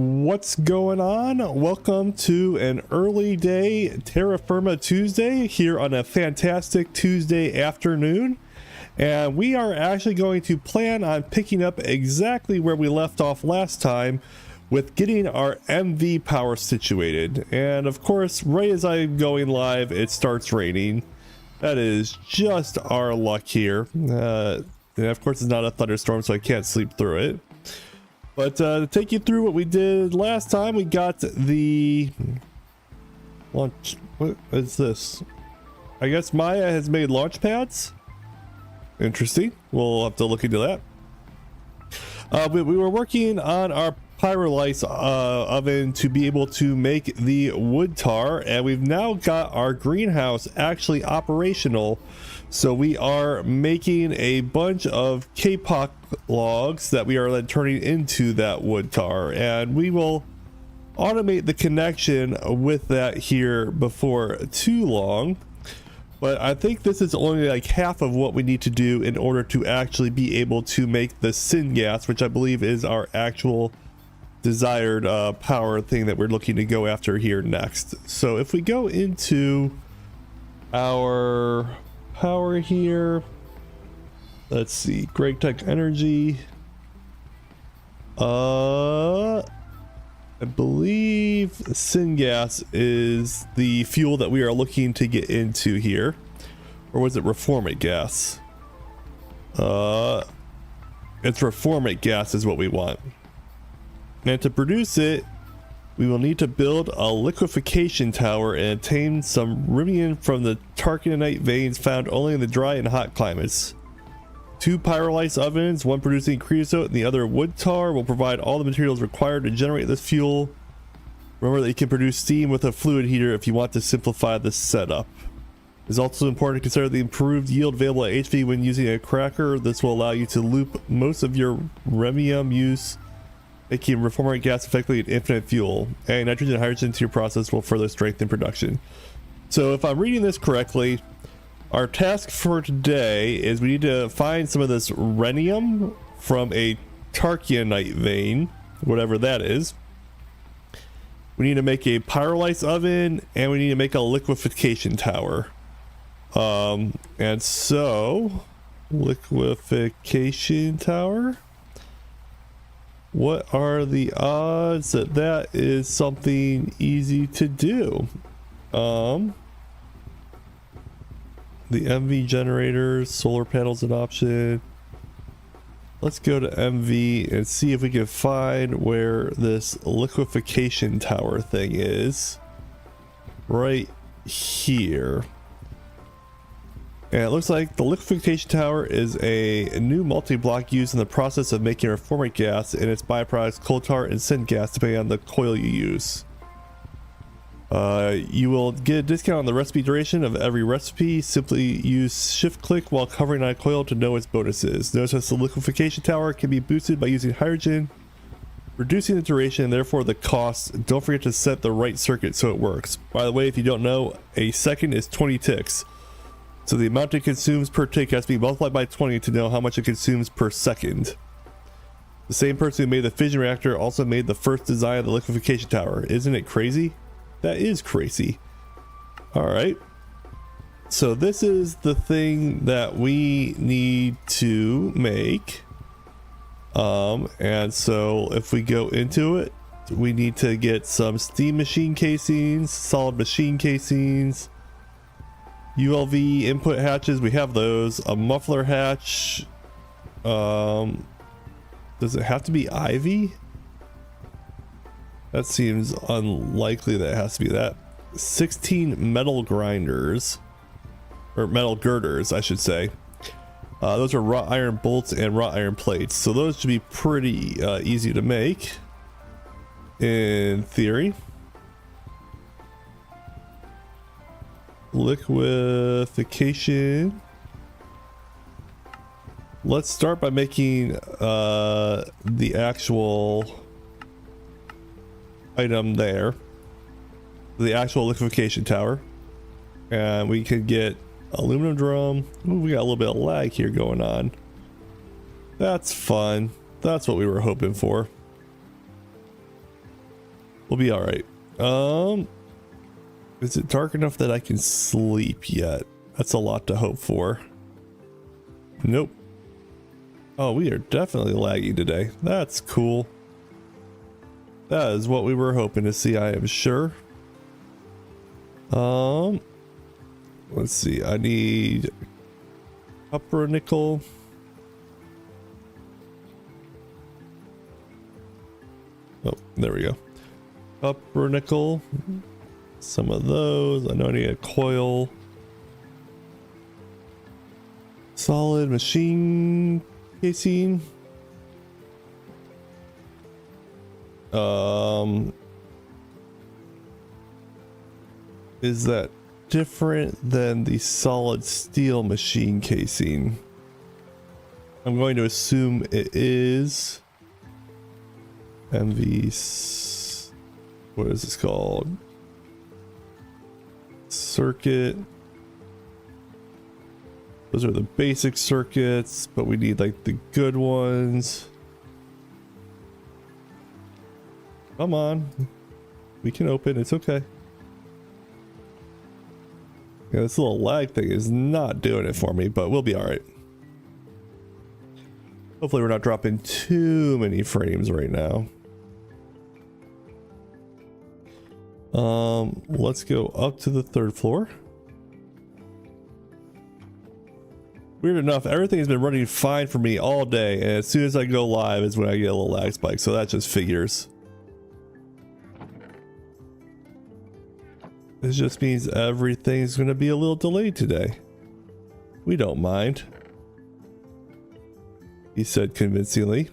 What's going on? Welcome to an early day Terra Firma Tuesday here on a fantastic Tuesday afternoon. And we are actually going to plan on picking up exactly where we left off last time with getting our MV power situated. And of course, right as I'm going live, it starts raining. That is just our luck here. And of course, it's not a thunderstorm, so I can't sleep through it. But to take you through what we did last time, we got the launch. What is this? I guess Maya has made launch pads. Interesting. We'll have to look into that. We were working on our pyrolysis oven to be able to make the wood tar, and we've now got our greenhouse actually operational. So we are making a bunch of K-pop logs that we are then turning into that wood tar, and we will automate the connection with that here before too long. But I think this is only like half of what we need to do in order to actually be able to make the syngas, which I believe is our actual desired power thing that we're looking to go after here next. So if we go into our power here, let's see, Greg Tech Energy, I believe syngas is the fuel that we are looking to get into here. Or was it reformate gas? It's reformate gas is what we want. And to produce it, we will need to build a liquefaction tower and obtain some rubidium from the tarcanite veins found only in the dry and hot climates. 2 pyrolysis ovens, one producing creosote and the other wood tar, will provide all the materials required to generate this fuel. Remember that you can produce steam with a fluid heater if you want to simplify the setup. It's also important to consider the improved yield available at HV when using a cracker. This will allow you to loop most of your rhenium use, making reformate gas effectively an infinite fuel. Adding nitrogen and hydrogen to your process will further strengthen production. So if I'm reading this correctly, our task for today is we need to find some of this rhenium from a tarcanite vein, whatever that is. We need to make a pyrolysis oven, and we need to make a liquefaction tower. And so liquefaction tower, what are the odds that that is something easy to do? The MV generators, solar panels an option. Let's go to MV and see if we can find where this liquefaction tower thing is. Right here. And it looks like the liquefaction tower is a new multi-block used in the process of making reformate gas and its byproducts coal tar and syngas depending on the coil you use. You will get a discount on the recipe duration of every recipe. Simply use shift click while covering on a coil to know its bonuses. Notice the liquefaction tower can be boosted by using hydrogen, reducing the duration and therefore the cost. Don't forget to set the right circuit so it works. By the way, if you don't know, a second is 20 ticks. So the amount it consumes per tick has to be multiplied by 20 to know how much it consumes per second. The same person who made the fission reactor also made the first design of the liquefaction tower. Isn't it crazy? That is crazy. All right. So this is the thing that we need to make. And so if we go into it, we need to get some steam machine casings, solid machine casings, ULV input hatches. We have those. A muffler hatch. Does it have to be Ivy? That seems unlikely that it has to be that. 16 metal grinders, or metal girders, I should say. Those are wrought iron bolts and wrought iron plates. So those should be pretty easy to make, in theory. Liquefaction. Let's start by making the actual item there, the actual liquefaction tower, and we could get aluminum drum. Ooh, we got a little bit of lag here going on. That's fun. That's what we were hoping for. We'll be all right. Is it dark enough that I can sleep yet? That's a lot to hope for. Nope. Oh, we are definitely laggy today. That's cool. That is what we were hoping to see, I am sure. Let's see. I need copper nickel. Oh, there we go. Copper nickel. Some of those. I know I need a coil. Solid machine casing. Is that different than the solid steel machine casing? I'm going to assume it is. MV, what is this called? Circuit. Those are the basic circuits, but we need like the good ones. Come on. We can open, it's okay. Yeah, this little lag thing is not doing it for me, but we'll be all right. Hopefully we're not dropping too many frames right now. Let's go up to the 3rd floor. Weird enough, everything has been running fine for me all day, and as soon as I go live is when I get a little lag spike, so that just figures. This just means everything's going to be a little delayed today. We don't mind, he said convincingly.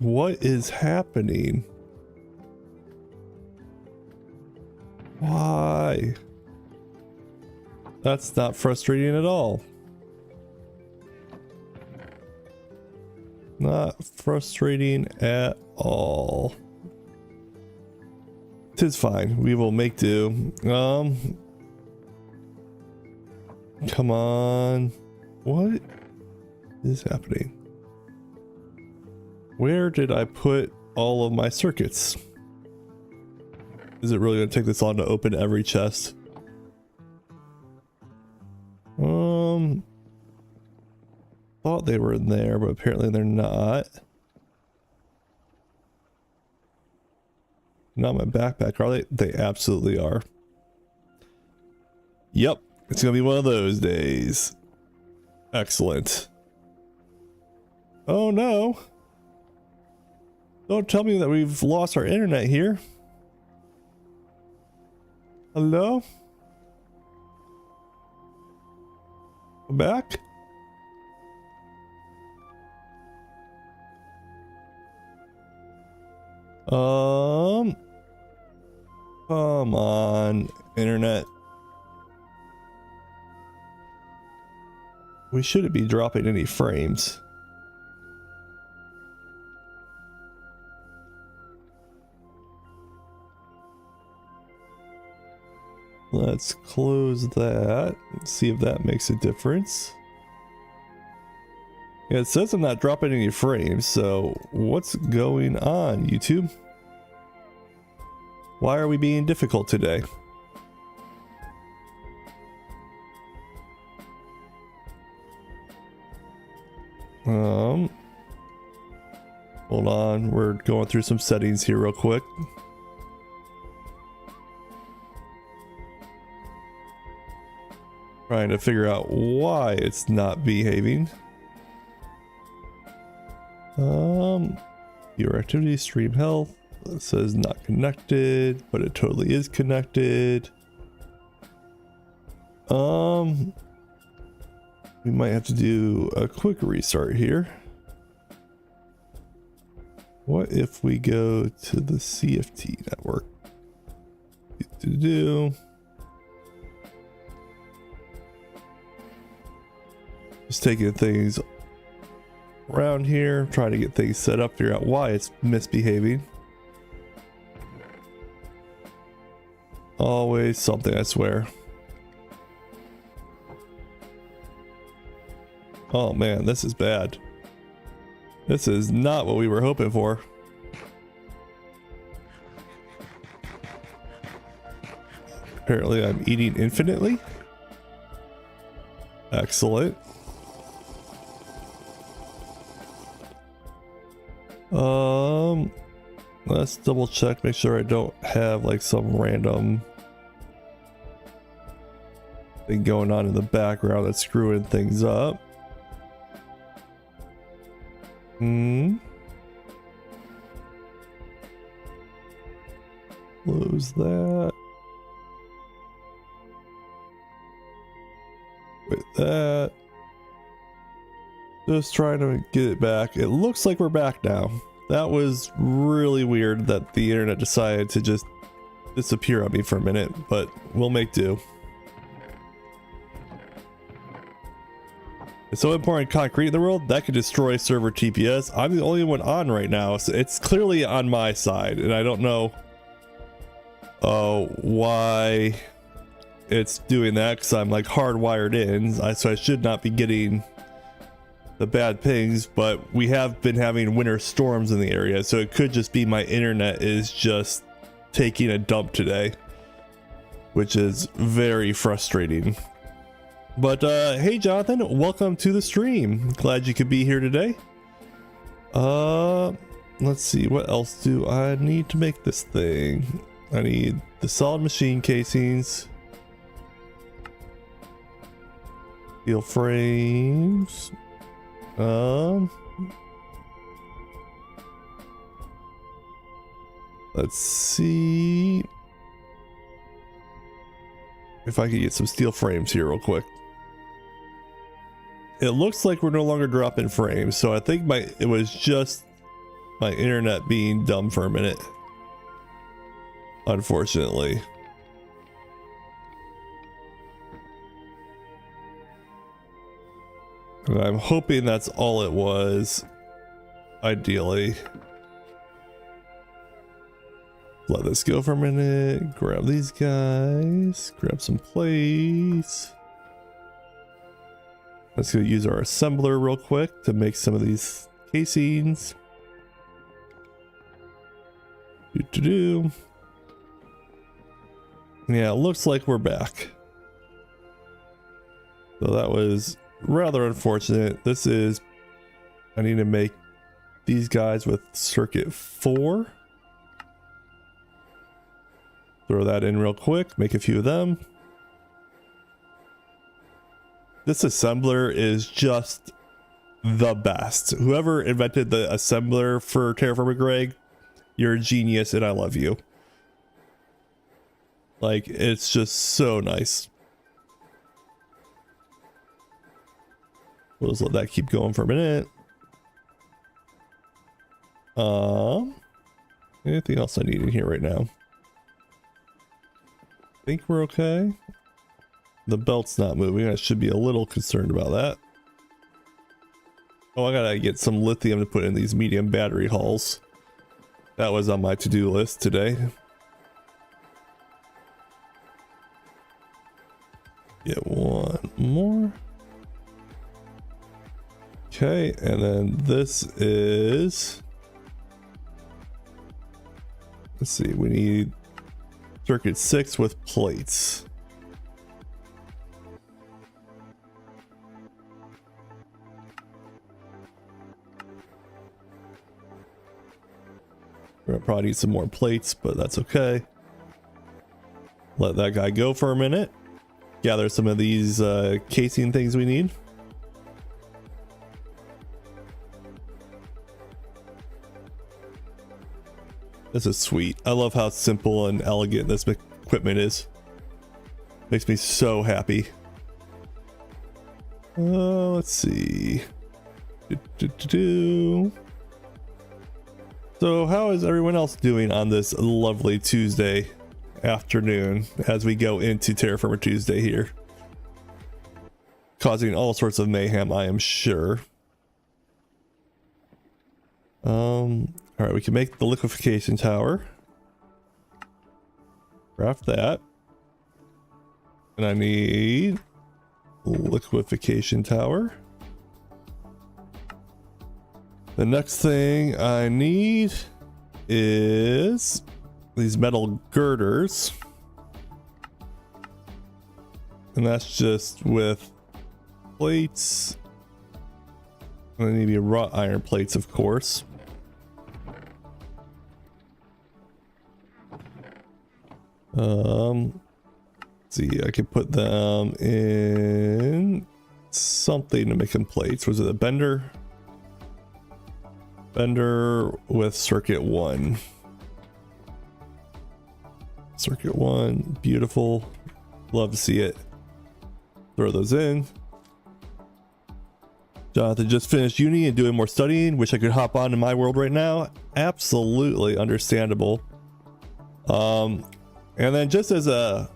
What is happening? Why? That's not frustrating at all. Not frustrating at all. Tis fine. We will make do. Come on. What is happening? Where did I put all of my circuits? Is it really going to take this long to open every chest? Thought they were in there, but apparently they're not. Not my backpack, are they? They absolutely are. Yep, it's gonna be one of those days. Excellent. Oh no. Don't tell me that we've lost our internet here. Hello? Back? Come on, internet. We shouldn't be dropping any frames. Let's close that and see if that makes a difference. Yeah, it says I'm not dropping any frames, so what's going on, YouTube? Why are we being difficult today? Hold on, we're going through some settings here real quick. Trying to figure out why it's not behaving. Your activity, stream health, it says not connected, but it totally is connected. We might have to do a quick restart here. What if we go to the CFT network? Just taking things around here, trying to get things set up, figure out why it's misbehaving. Always something, I swear. Oh man, this is bad. This is not what we were hoping for. Apparently I'm eating infinitely. Excellent. Let's double check, make sure I don't have like some random thing going on in the background that's screwing things up. Close that. With that. Just trying to get it back. It looks like we're back now. That was really weird that the internet decided to just disappear on me for a minute, but we'll make do. It's so important concrete in the world that could destroy server TPS. I'm the only one on right now, so it's clearly on my side, and I don't know why it's doing that, because I'm like hardwired in, so I should not be getting the bad pings, but we have been having winter storms in the area, so it could just be my internet is just taking a dump today, which is very frustrating. But hey Jonathan, welcome to the stream. Glad you could be here today. Let's see, what else do I need to make this thing? I need the solid machine casings, steel frames. Let's see if I can get some steel frames here real quick. It looks like we're no longer dropping frames, so I think it was just my internet being dumb for a minute, unfortunately. And I'm hoping that's all it was, ideally. Let this go for a minute, grab these guys, grab some plates. Let's go use our assembler real quick to make some of these casings. Yeah, it looks like we're back. So that was rather unfortunate. This is, I need to make these guys with circuit 4. Throw that in real quick, make a few of them. This assembler is just the best. Whoever invented the assembler for Terrafirmagreg, you're a genius and I love you. Like, it's just so nice. We'll just let that keep going for a minute. Anything else I need in here right now? I think we're okay. The belt's not moving. I should be a little concerned about that. Oh, I gotta get some lithium to put in these medium battery hulls. That was on my to-do list today. Get one more. Okay, and then this is... Let's see, we need circuit 6 with plates. We're gonna probably need some more plates, but that's okay. Let that guy go for a minute. Gather some of these casing things we need. This is sweet. I love how simple and elegant this equipment is. Makes me so happy. Let's see. So how is everyone else doing on this lovely Tuesday afternoon as we go into Terra Firma Tuesday here? Causing all sorts of mayhem, I am sure. All right, we can make the liquefaction tower. Craft that. And I need liquefaction tower. The next thing I need is these metal girders. and that's just with plates. And then maybe wrought iron plates, of course. Let's see, I could put them in something to make them plates. Was it a bender? Bender with circuit 1. Circuit 1, beautiful. Love to see it. Throw those in. Jonathan just finished uni and doing more studying. Wish I could hop on in my world right now. Absolutely understandable. And then just as a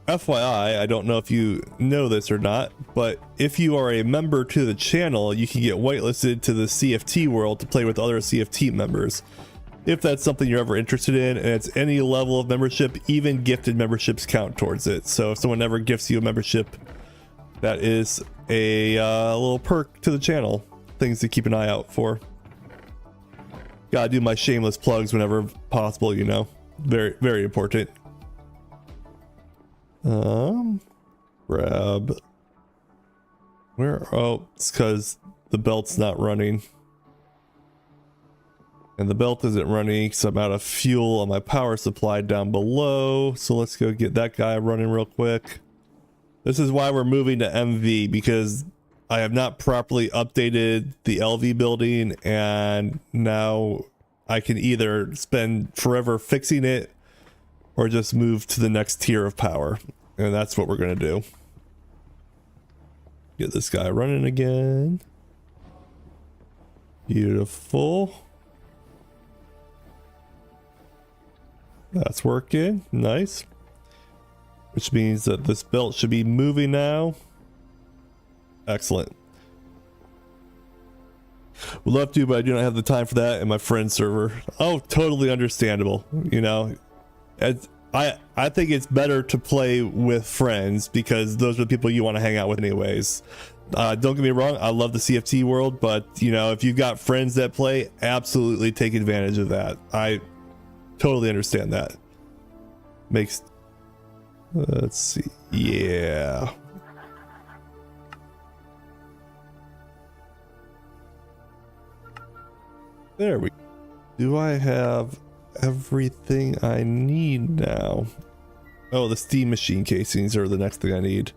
FYI, I don't know if you know this or not, but if you are a member to the channel, you can get whitelisted to the CFT world to play with other CFT members. If that's something you're ever interested in, and it's any level of membership, even gifted memberships count towards it. So if someone ever gifts you a membership, that is a little perk to the channel. Things to keep an eye out for. Gotta do my shameless plugs whenever possible, you know. Very, very important. Grab. Where? Oh, it's because the belt's not running. And the belt isn't running because I'm out of fuel on my power supply down below. So let's go get that guy running real quick. This is why we're moving to MV, because I have not properly updated the LV building, and now I can either spend forever fixing it or just move to the next tier of power. And that's what we're going to do. Get this guy running again. Beautiful. That's working. Nice. Which means that this belt should be moving now. Excellent. Would love to, but I do not have the time for that in my friend server. Oh, totally understandable. You know, I think it's better to play with friends because those are the people you want to hang out with anyways. Don't get me wrong, I love the CFT world, but you know, if you've got friends that play, absolutely take advantage of that. I totally understand that. Makes, let's see, yeah. There we go. Do I have everything I need now? Oh, the steam machine casings are the next thing I need.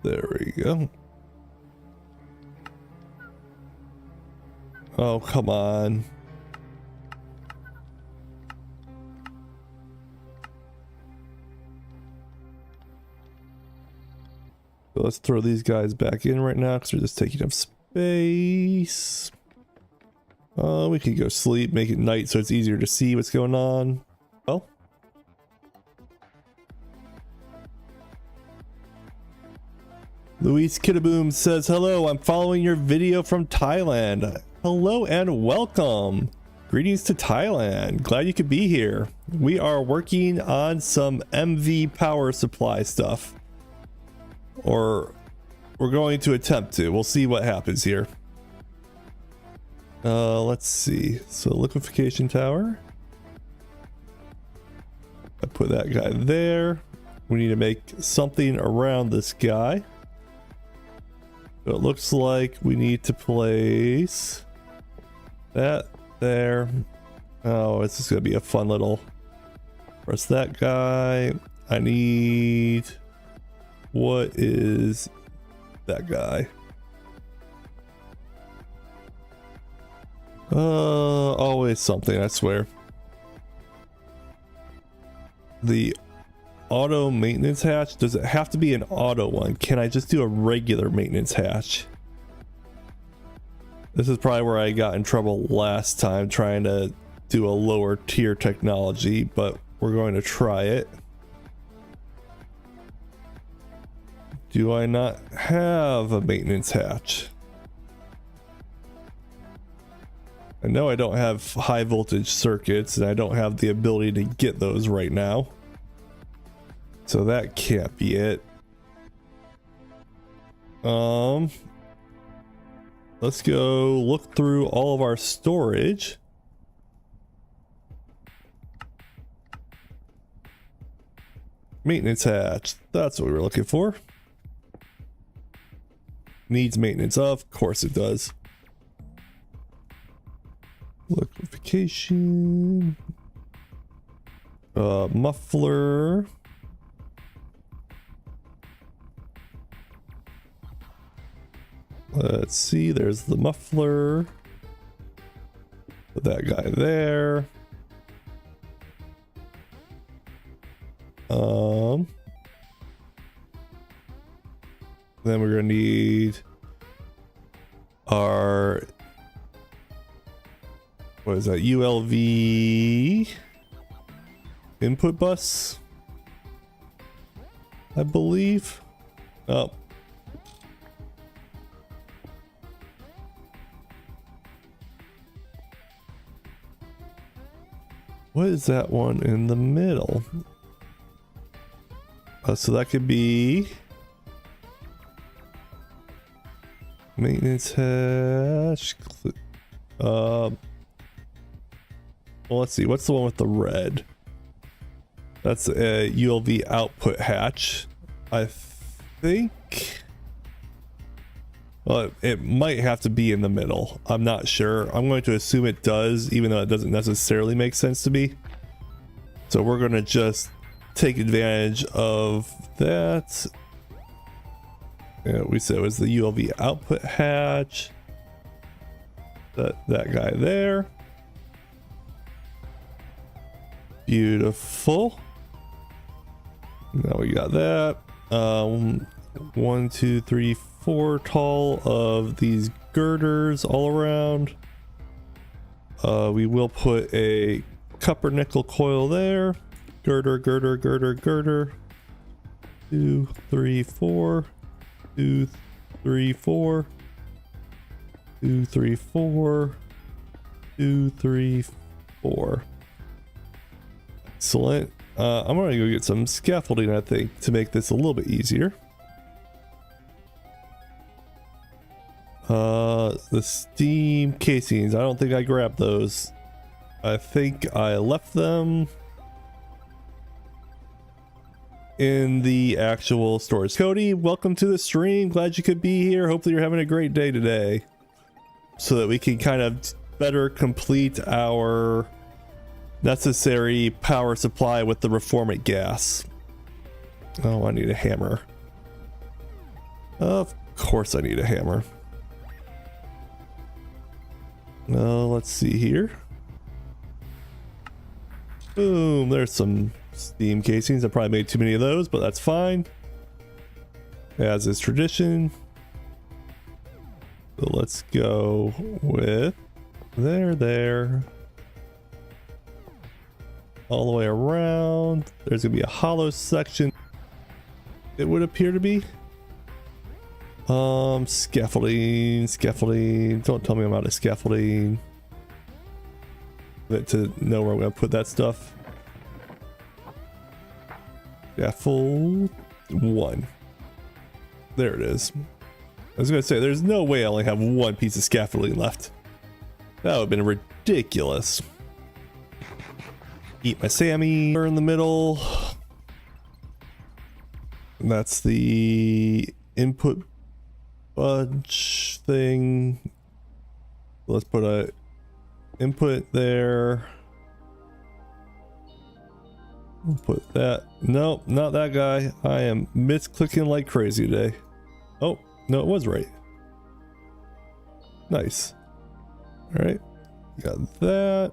There we go. Oh, come on. So let's throw these guys back in right now because they're just taking up space. We could go sleep, make it night so it's easier to see what's going on. Well. Luis Kiddaboom says, hello, I'm following your video from Thailand. Hello and welcome. Greetings to Thailand. Glad you could be here. We are working on some MV power supply stuff. Or we're going to attempt to. We'll see what happens here. Let's see. So liquefaction tower. I put that guy there. We need to make something around this guy. So it looks like we need to place that there. Oh, this is going to be a fun little... Press that guy. I need... What is that guy? Always something, I swear. The auto maintenance hatch, does it have to be an auto one? Can I just do a regular maintenance hatch? This is probably where I got in trouble last time trying to do a lower tier technology, but we're going to try it. Do I not have a maintenance hatch? I know I don't have high voltage circuits and I don't have the ability to get those right now. So that can't be it. Let's go look through all of our storage. Maintenance hatch. That's what we were looking for. Needs maintenance. Of course it does. Liquefaction. Muffler. Let's see, there's the muffler. Put that guy there. Then we're gonna need our, what is that, ULV input bus, I believe. Oh. What is that one in the middle? So that could be maintenance hatch. Well, let's see. What's the one with the red? That's a ULV output hatch, I think. Well, it might have to be in the middle. I'm not sure. I'm going to assume it does, even though it doesn't necessarily make sense to me. So we're going to just take advantage of that. Yeah, we said it was the ULV output hatch. That guy there. Beautiful. Now we got that. 1, 2, 3, 4 tall of these girders all around. We will put a copper nickel coil there. Girder, girder, girder, girder. 2, 3, 4. 2, 3, 4. 2, 3, 4. 2, 3, 4. Excellent. I'm gonna go get some scaffolding, I think, to make this a little bit easier. The steam casings, I don't think I grabbed those. I think I left them in the actual storage. Cody, welcome to the stream. Glad you could be here. Hopefully you're having a great day today, so that we can kind of better complete our necessary power supply with the reformate gas. Oh, I need a hammer. Of course I need a hammer. Let's see here. Boom, there's some steam casings. I probably made too many of those, but that's fine, as is tradition. So let's go with there. All the way around. There's gonna be a hollow section, it would appear to be. Scaffolding. Don't tell me I'm out of scaffolding. To know where I'm gonna put that stuff. Scaffold 1. There it is. I was gonna say, there's no way I only have one piece of scaffolding left. That would have been ridiculous. Eat my Sammy in the middle. That's the input bunch thing. Let's put a input there. We'll put that. Nope, not that guy. I am misclicking like crazy today. Oh, no, it was right. Nice. All right, got that.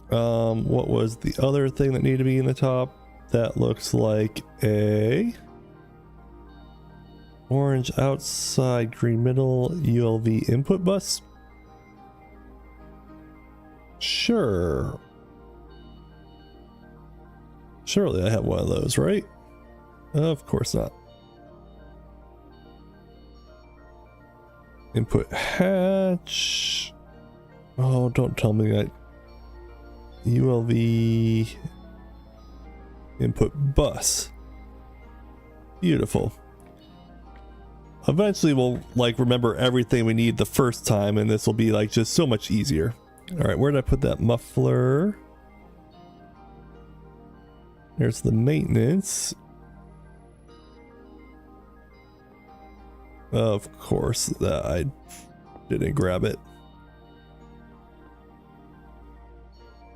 What was the other thing that needed to be in the top? That looks like a orange outside, green middle, ULV input bus. Sure. Surely I have one of those, right? Of course not. Input hatch. Oh, don't tell me that. ULV input bus. Beautiful. Eventually we'll like remember everything we need the first time, and this will be like just so much easier. All right, where did I put that muffler? There's the maintenance. Of course, that I didn't grab it.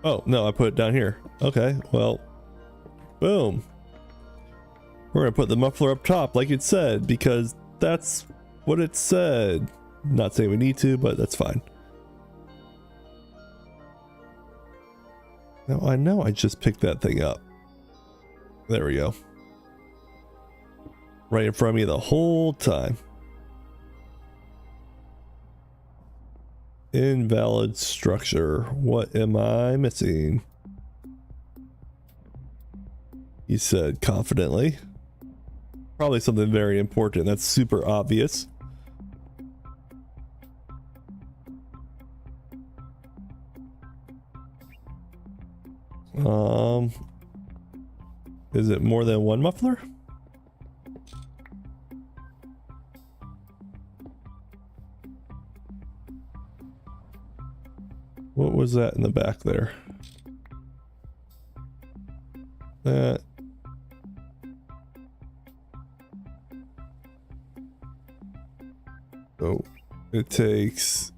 Oh, no, I put it down here. Okay, well, boom. We're gonna put the muffler up top like it said, because that's what it said. Not saying we need to, but that's fine. Now I know I just picked that thing up. There we go. Right in front of me the whole time. Invalid structure. What am I missing? He said confidently. Probably something very important. That's super obvious. Is it more than one muffler? What was that in the back there? That. Oh, it takes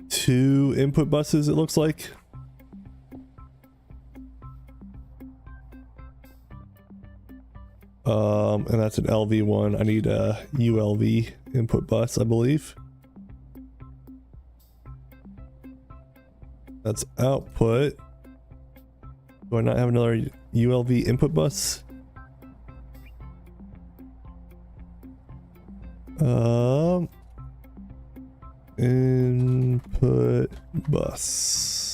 2 input buses, it looks like. And that's an LV one. I need a ULV input bus, I believe. That's output. Do I not have another ULV input bus? Input bus.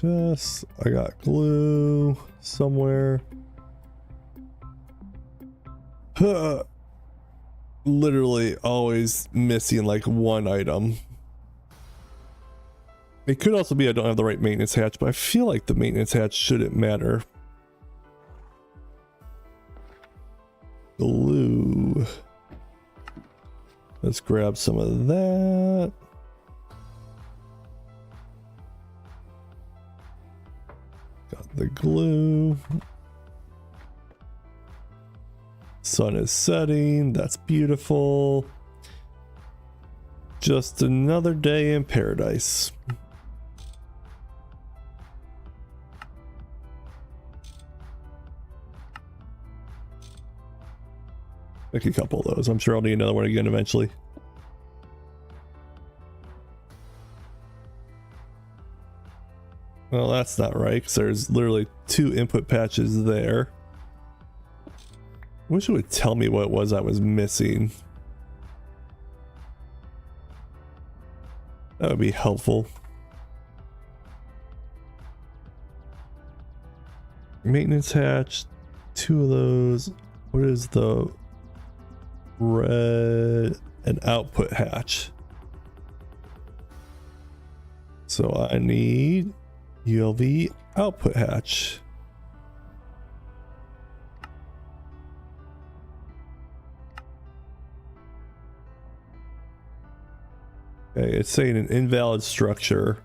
I got glue somewhere. Literally always missing like one item. It could also be I don't have the right maintenance hatch, but I feel like the maintenance hatch shouldn't matter. Glue. Let's grab some of that. Got the glue. Sun is setting. That's beautiful. Just another day in paradise. Make a couple of those. I'm sure I'll need another one again eventually. Well, that's not right, because there's literally 2 input patches there. Wish it would tell me what it was I was missing. That would be helpful. Maintenance hatch, 2 of those. What is the red and output hatch? So I need ULV output hatch. Okay, it's saying an invalid structure.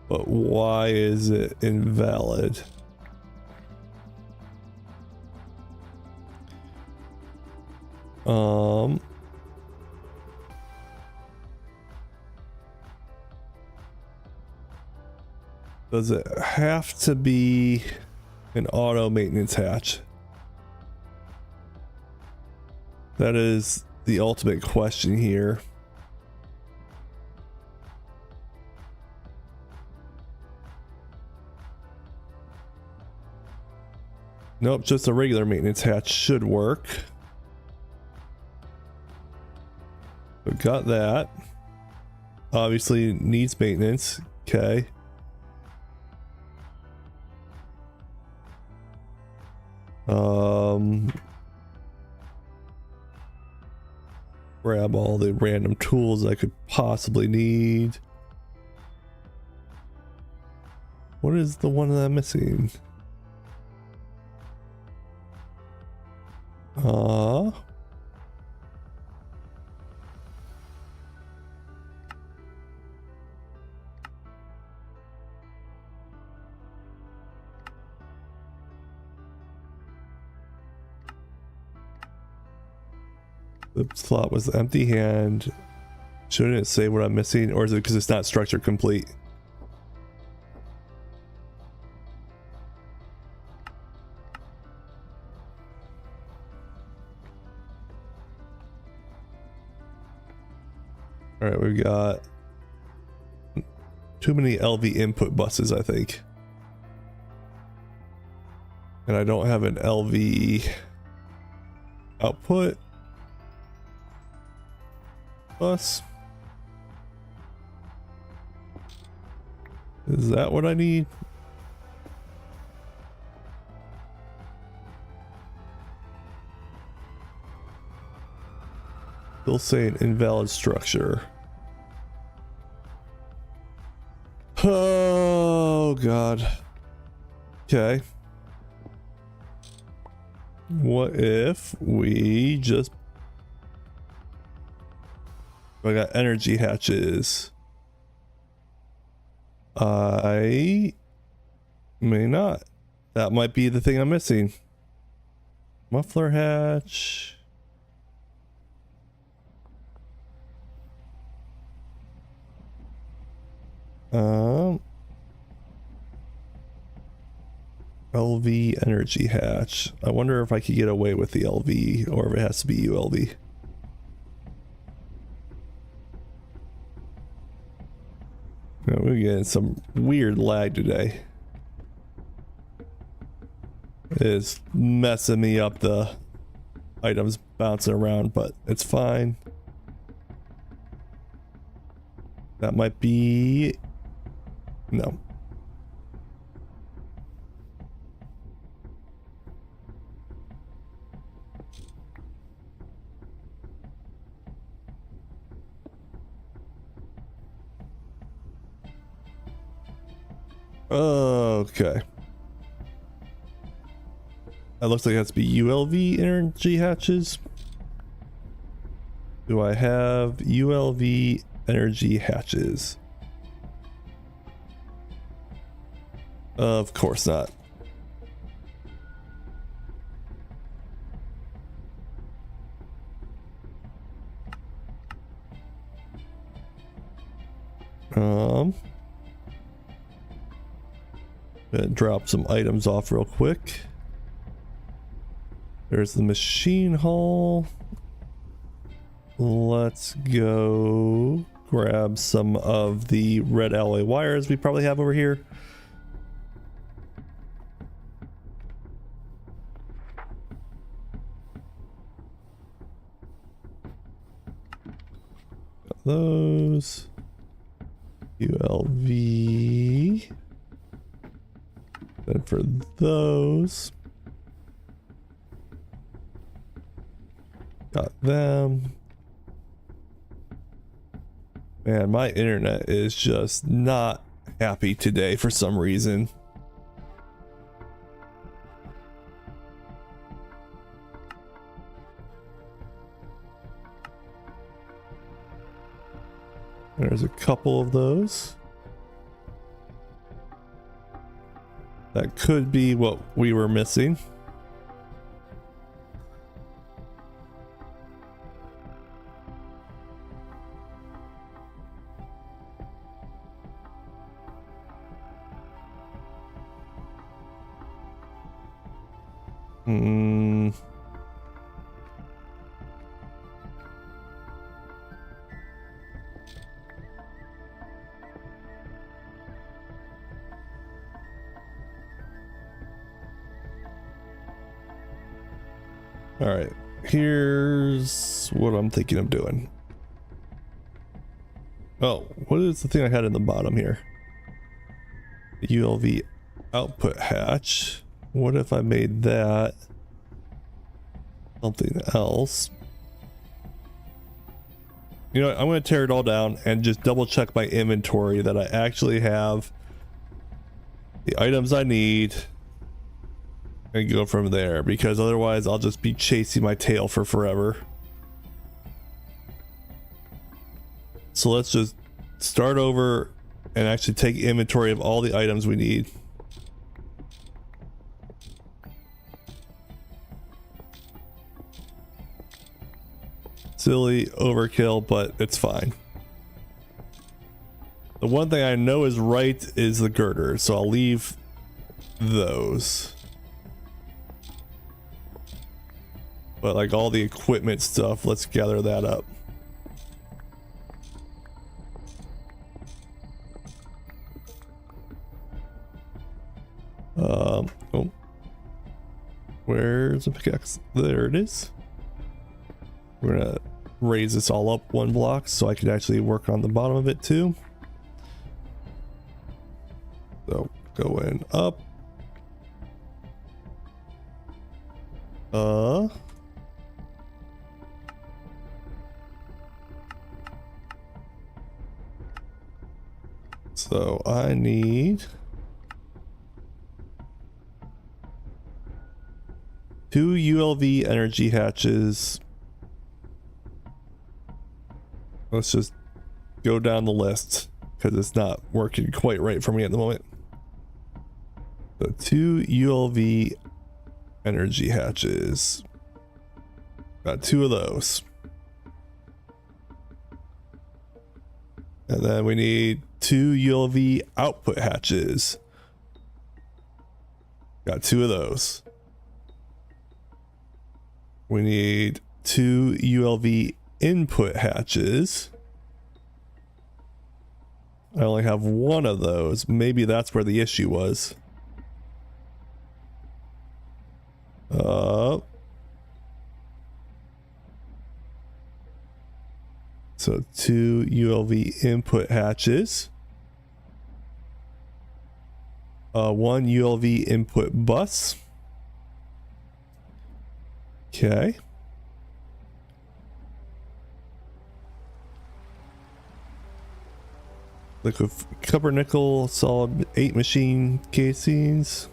But why is it invalid? Does it have to be an auto maintenance hatch? That is the ultimate question here. Nope, just a regular maintenance hatch should work. We got that. Obviously needs maintenance. Okay. Grab all the random tools I could possibly need. What is the one that I'm missing? The slot was empty hand. Shouldn't it say what I'm missing, or is it because it's not structure complete? All right, we've got too many LV input buses, I think. And I don't have an LV output bus. Is that what I need? Still saying invalid structure. Oh God. Okay. What if we just... I got energy hatches. I may not. That might be the thing I'm missing. Muffler hatch. LV energy hatch. I wonder if I could get away with the LV or if it has to be ULV. We're getting some weird lag today. It is messing me up, the items bouncing around, but it's fine. That might be... No. Okay. That looks like it has to be ULV energy hatches. Do I have ULV energy hatches? Of course not. Gonna drop some items off real quick. There's the machine hall. Let's go grab some of the red alloy wires we probably have over here. Got those. ULV. And for those, got them. Man, my internet is just not happy today for some reason. There's a couple of those. That could be what we were missing. All right, here's what I'm thinking of doing. Oh, what is the thing I had in the bottom here? ULV output hatch. What if I made that something else? You know what, I'm going to tear it all down and just double check my inventory that I actually have the items I need and go from there, because otherwise I'll just be chasing my tail for forever. So let's just start over and actually take inventory of all the items we need. Silly overkill, but it's fine. The one thing I know is right is the girder, so I'll leave those. But like all the equipment stuff, let's gather that up. Oh, where's the pickaxe? There it is. We're gonna raise this all up one block so I can actually work on the bottom of it too. So going up. So I need 2 ULV energy hatches. Let's just go down the list because it's not working quite right for me at the moment. So 2 ULV energy hatches. Got 2 of those. And then we need 2 ULV output hatches. Got 2 of those. We need 2 ULV input hatches. I only have 1 of those. Maybe that's where the issue was. So 2 ULV input hatches. 1 ULV input bus. Okay. Liquid copper nickel solid 8 machine casings.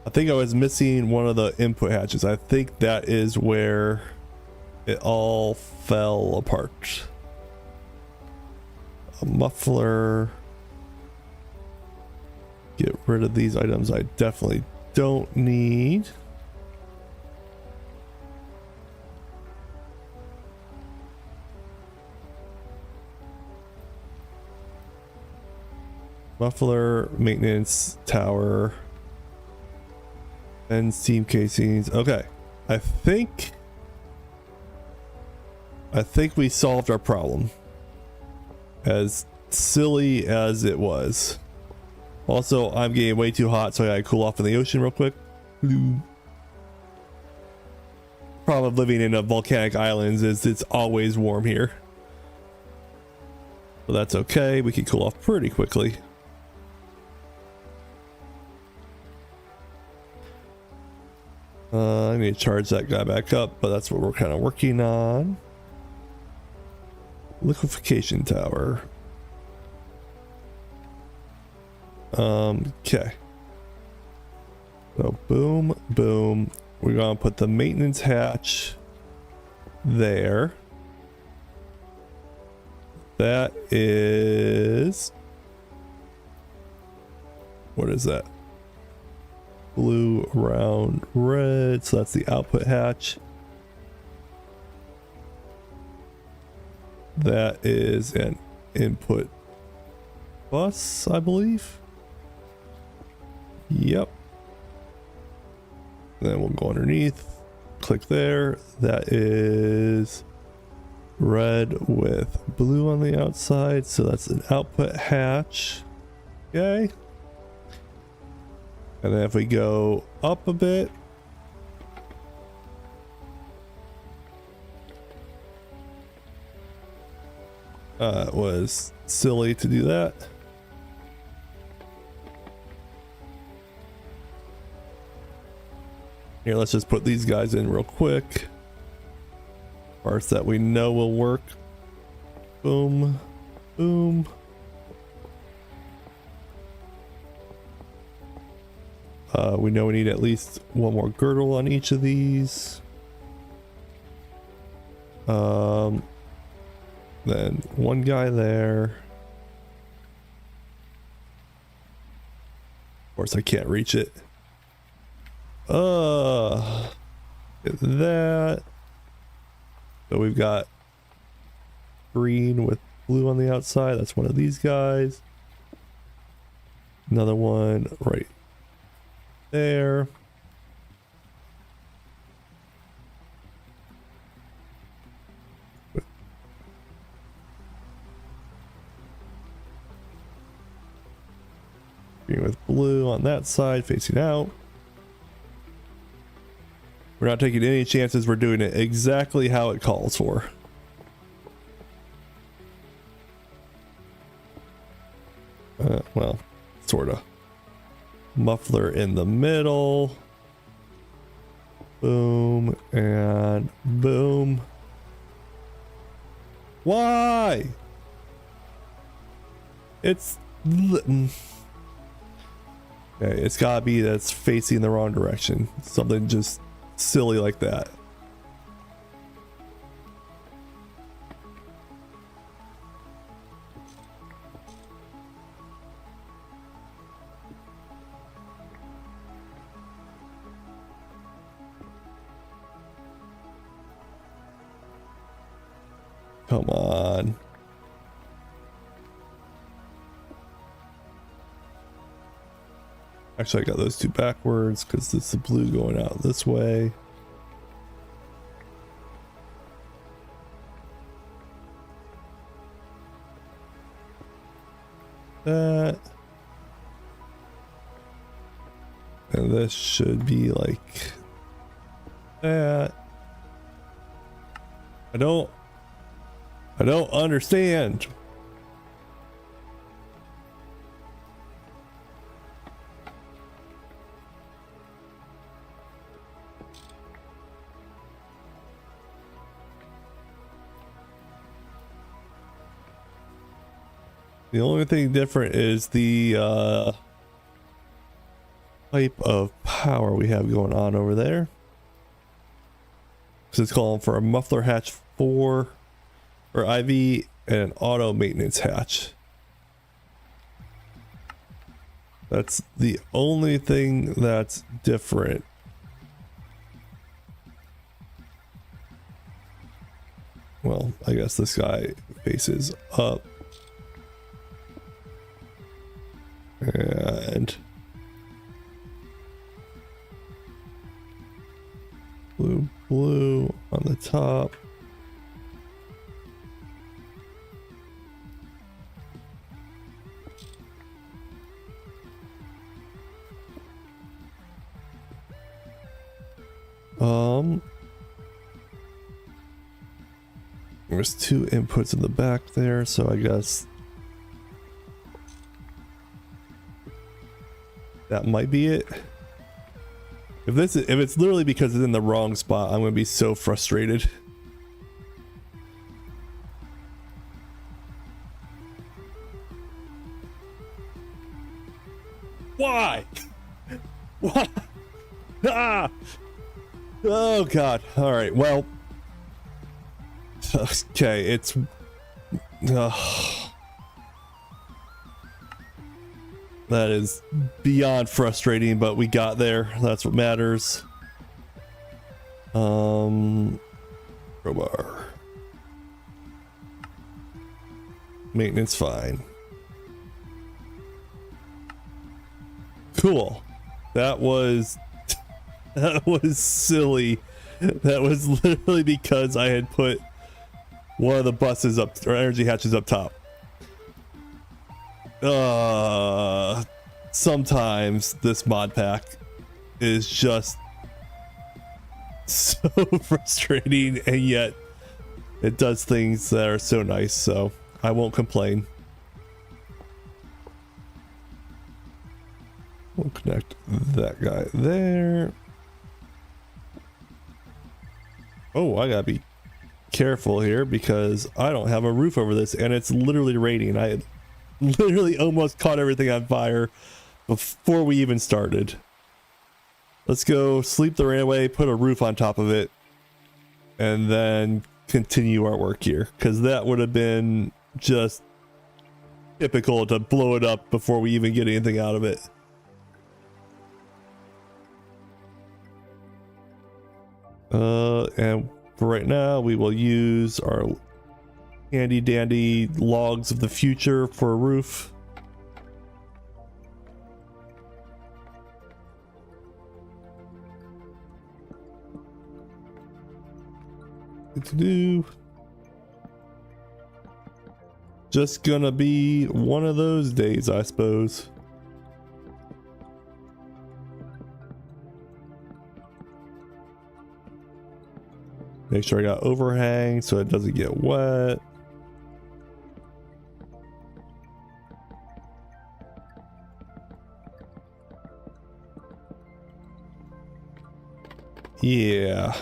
I think I was missing one of the input hatches. I think that is where it all fell apart. A muffler. Get rid of these items I definitely don't need. Muffler, maintenance, tower, and steam casings. Okay, I think we solved our problem. As silly as it was. Also, I'm getting way too hot, so I gotta cool off in the ocean real quick. Problem of living in a volcanic islands is it's always warm here. But that's okay, we can cool off pretty quickly. I need to charge that guy back up, but that's what we're kind of working on. Liquefaction tower. Okay. So boom, boom. We're gonna put the maintenance hatch there. That is, what is that? Blue, round, red. So that's the output hatch. That is an input bus, I believe. Yep. Then we'll go underneath, click there. That is red with blue on the outside. So that's an output hatch. Okay. And then if we go up a bit, it was silly to do that. Here, let's just put these guys in real quick. Parts that we know will work. Boom, boom. We know we need at least one more girdle on each of these. Then one guy there. Of course I can't reach it. Get that. So we've got green with blue on the outside. That's one of these guys. Another one right there. Green with blue on that side facing out. We're not taking any chances. We're doing it exactly how it calls for. Well, sort of. Muffler in the middle. Boom and boom. Why? Okay, it's gotta be that's facing the wrong direction. Something just silly like that. Come on. Actually, I got those two backwards because it's the blue going out this way. That. And this should be like that. I don't understand. The only thing different is the type of power we have going on over there. So it's calling for a muffler hatch 4 or IV and an auto maintenance hatch. That's the only thing that's different. Well, I guess this guy faces up. And blue on the top. There's two inputs in the back there, so I guess that might be it. If it's literally because it's in the wrong spot, I'm gonna be so frustrated. Why? Why? Ah! Oh god. All right. Well. Okay. It's. That is beyond frustrating, but we got there. That's what matters. Crowbar. Maintenance fine. Cool. That was silly. That was literally because I had put one of the buses up, or energy hatches up top. Sometimes this mod pack is just so frustrating, and yet it does things that are so nice, so I won't complain. We'll connect that guy there. Oh, I gotta be careful here because I don't have a roof over this, and it's literally raining. I had literally almost caught everything on fire before we even started. Let's go sleep the rain away, put a roof on top of it, and then continue our work here, because that would have been just typical to blow it up before we even get anything out of it. And for right now, we will use our handy dandy logs of the future for a roof. Good to do. Just gonna be one of those days, I suppose. Make sure I got overhang so it doesn't get wet. Yeah.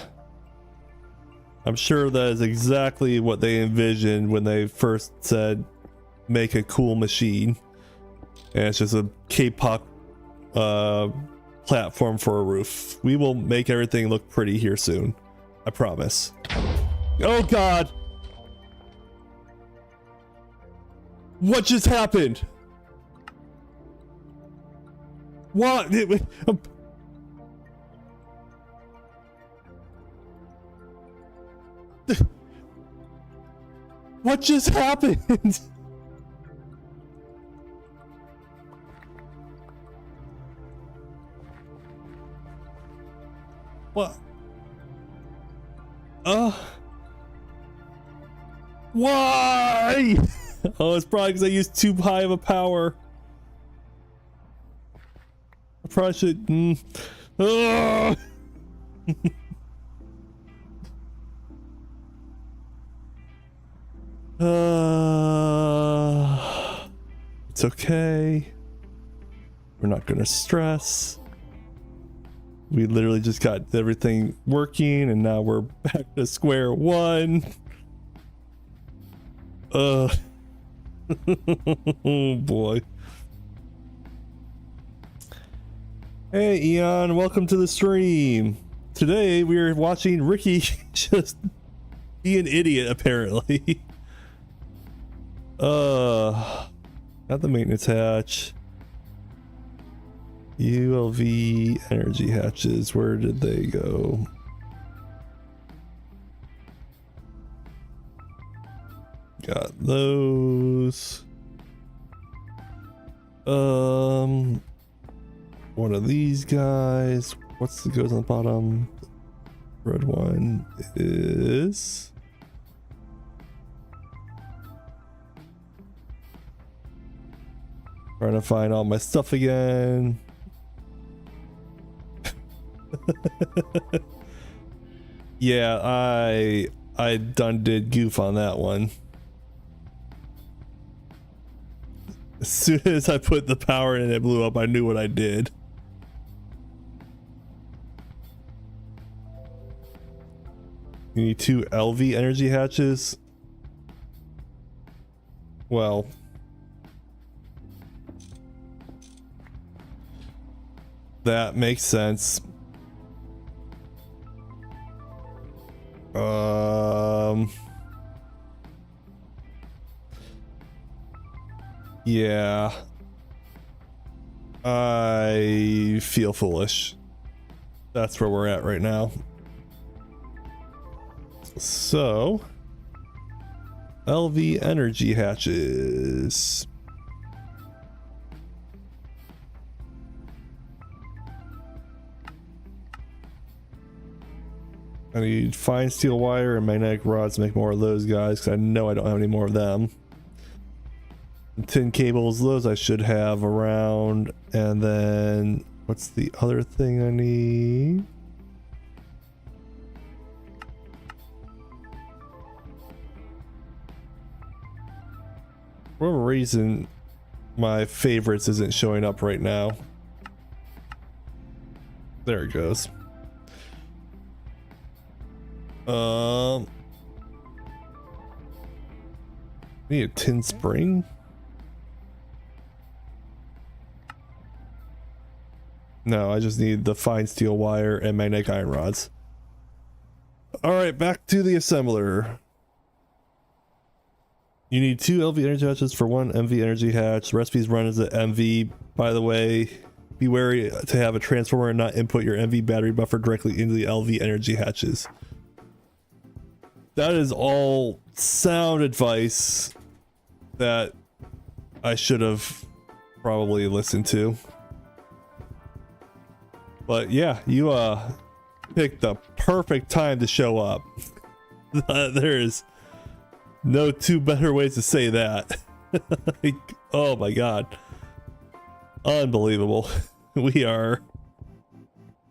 I'm sure that is exactly what they envisioned when they first said make a cool machine. And it's just a K-pop platform for a roof. We will make everything look pretty here soon. I promise. Oh God! What just happened? What? What just happened? What? Why? Oh, it's probably because I used too high of a power. I probably should. It's okay. We're not gonna stress. We literally just got everything working and now we're back to square one. Oh boy. Hey Eon, welcome to the stream. Today we are watching Ricky just be an idiot apparently. Got the maintenance hatch. ULV energy hatches, where did they go? Got those. One of these guys. What's the goes on the bottom? Red one is trying to find all my stuff again. Yeah, I done did goof on that one. As soon as I put the power in and it blew up, I knew what I did. You need 2 LV energy hatches. Well, that makes sense. Yeah, I feel foolish. That's where we're at right now. So, LV energy hatches. I need fine steel wire and magnetic rods to make more of those guys, because I know I don't have any more of them. And tin cables, those I should have around. And then, what's the other thing I need? For whatever reason, my favorites isn't showing up right now. There it goes. Need a tin spring? No, I just need the fine steel wire and magnetic iron rods. All right, back to the assembler. You need 2 LV energy hatches for 1 MV energy hatch. The recipes run as an MV. By the way, be wary to have a transformer and not input your MV battery buffer directly into the LV energy hatches. That is all sound advice that I should have probably listened to. But yeah, you picked the perfect time to show up. There is no two better ways to say that. Like, oh my god. Unbelievable. We are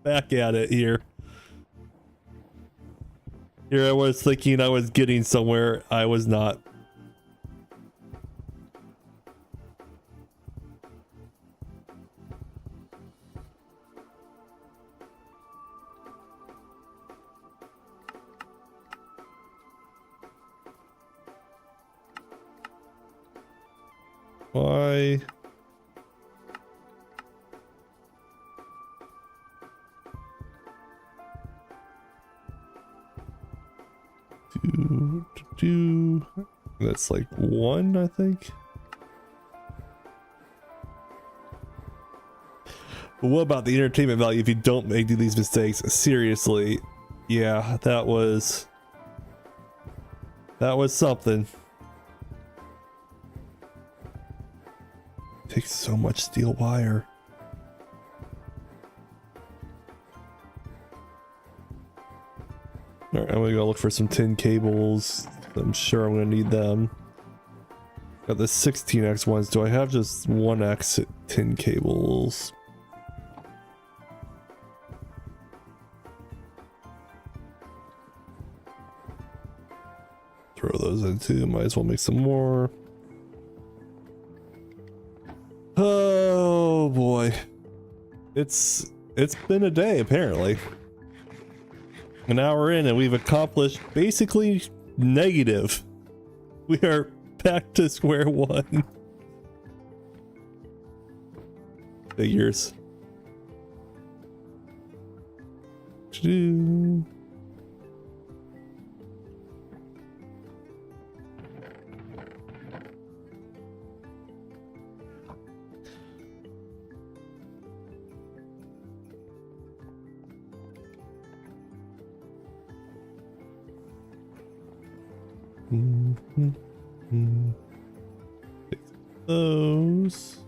back at it here. Here I was thinking I was getting somewhere. I was not. Why? That's like 1, I think. But what about the entertainment value if you don't make these mistakes? Seriously, yeah, that was something. Takes so much steel wire. All right, I'm gonna go look for some tin cables. I'm sure I'm gonna need them. Got the 16x ones. Do I have just 1x tin cables? Throw those in too. Might as well make some more. Oh boy. It's been a day apparently. An hour in and we've accomplished basically negative. We are back to square one. Figures. Those.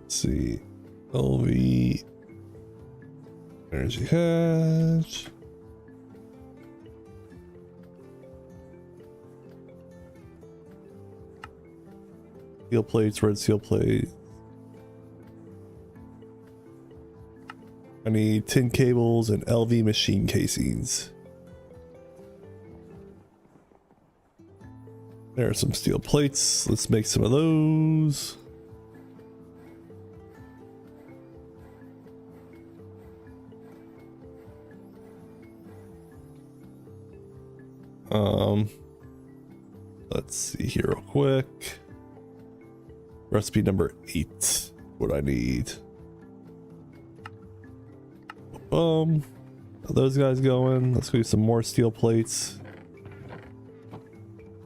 Let's see. LV energy hatch. Steel plates, red steel plate. I need tin cables and LV machine casings. There are some steel plates. Let's make some of those. Let's see here real quick. Recipe number 8. What I need. Those guys going. Let's do some more steel plates.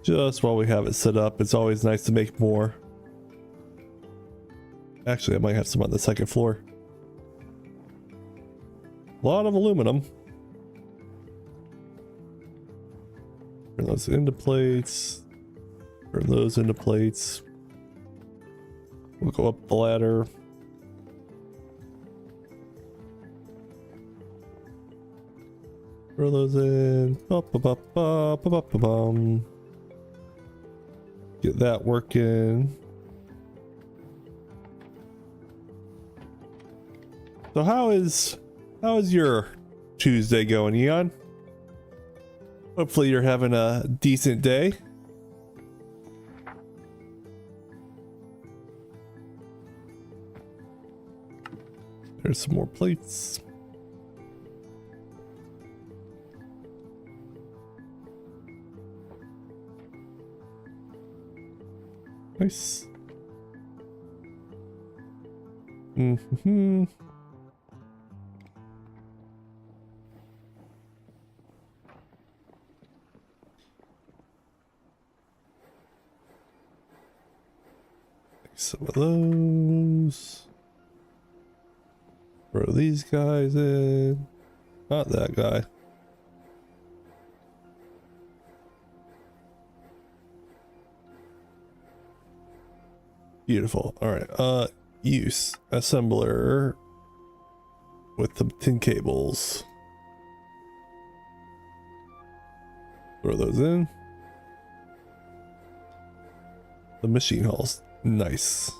Just while we have it set up, it's always nice to make more. Actually, I might have some on the second floor. A lot of aluminum. Turn those into plates. Turn those into plates. We'll go up the ladder. Throw those in. Get that working. So how is your Tuesday going, Eon? Hopefully you're having a decent day. There's some more plates. Nice. Mm-hmm. Some of those. Throw these guys in. Not that guy. Beautiful. All right. Use assembler with the tin cables. Throw those in. The machine hulls. Nice.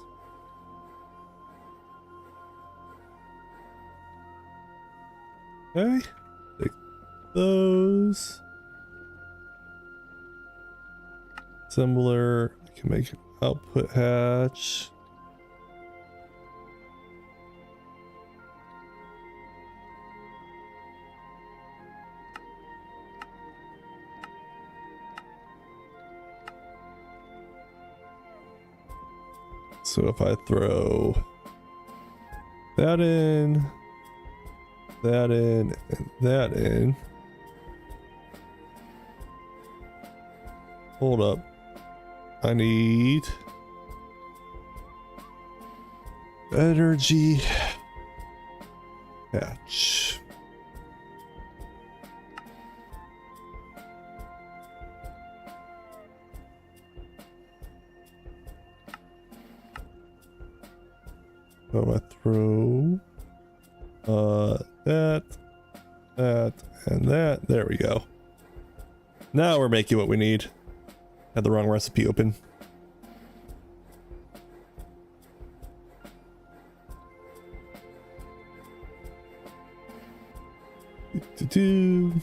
Okay. Take those. Assembler. I can make an output hatch. So if I throw that in, that in, and that in. Hold up. I need energy hatch. I'm gonna throw that, and that. There we go. Now we're making what we need. Had the wrong recipe open. Do.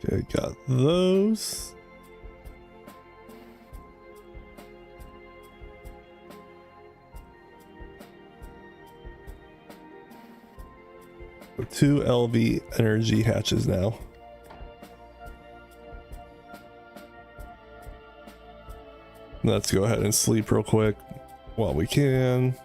Okay, got those. So 2 LV energy hatches now. Let's go ahead and sleep real quick while we can.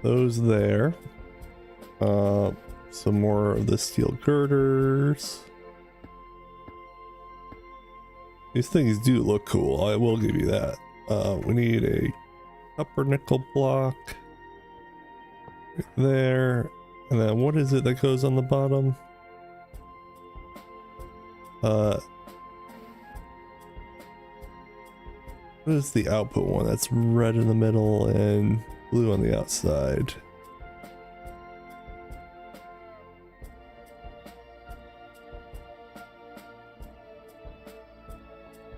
Those there. Some more of the steel girders. These things do look cool, I will give you that. We need a copper nickel block right there. And then what is it that goes on the bottom? What is the output one? That's red in the middle and blue on the outside.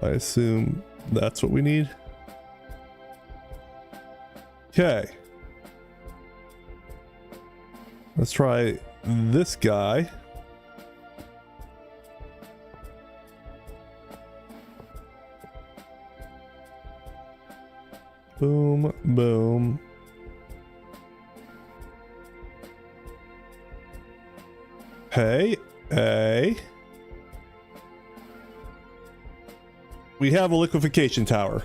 I assume that's what we need. Okay. Let's try this guy. Boom, boom. Hey, hey. We have a liquefaction tower.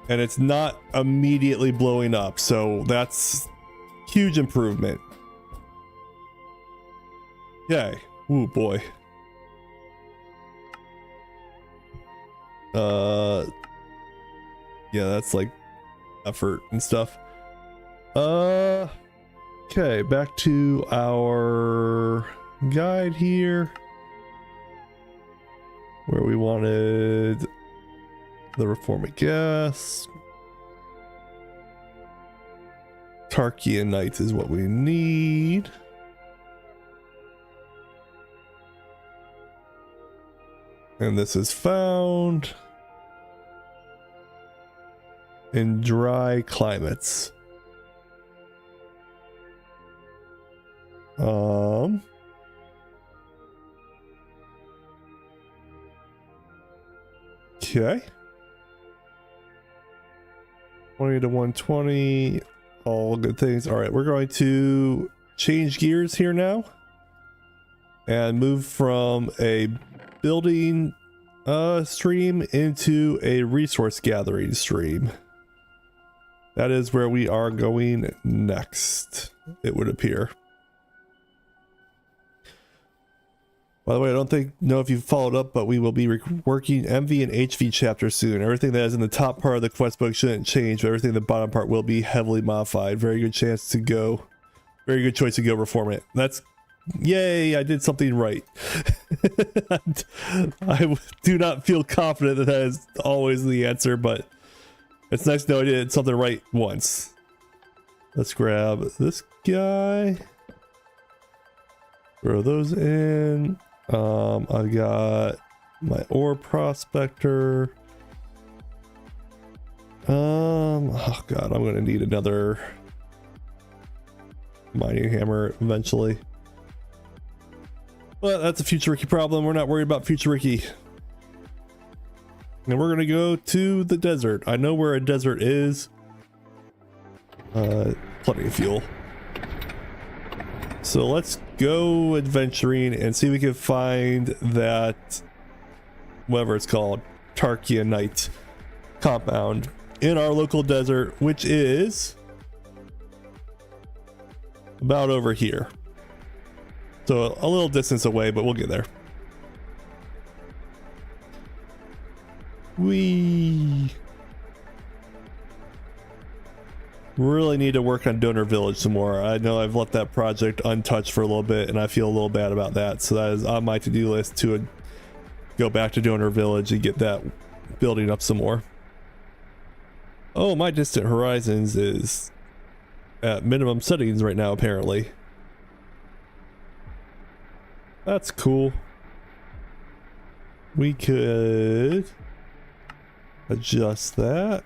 And it's not immediately blowing up, so that's huge improvement. Okay. Ooh, boy. Yeah, that's like effort and stuff. Okay, back to our guide here, where we wanted the reforming gas. Tarchianite is what we need. And this is found in dry climates. Okay. 20 to 120. All good things. All right, we're going to change gears here now and move from a building stream into a resource gathering stream. That is where we are going next, it would appear. By the way, I don't know if you've followed up, but we will be working MV and HV chapters soon. Everything that is in the top part of the quest book shouldn't change, but everything in the bottom part will be heavily modified. Very good choice to go reform it. That's yay, I did something right. I do not feel confident that that is always the answer, but it's nice to know I did something right once. Let's grab this guy. Throw those in. I've got my ore prospector. Oh god, I'm gonna need another mining hammer eventually. But that's a future Ricky problem. We're not worried about future Ricky. And we're gonna go to the desert. I know where a desert is. Plenty of fuel. So let's go adventuring and see if we can find that, whatever it's called, Tarkianite compound in our local desert, which is about over here. So a little distance away, but we'll get there. We really need to work on Donor Village some more. I know I've left that project untouched for a little bit and I feel a little bad about that. So that is on my to-do list to go back to Donor Village and get that building up some more. Oh, my distant horizons is at minimum settings right now, apparently. That's cool. We could adjust that.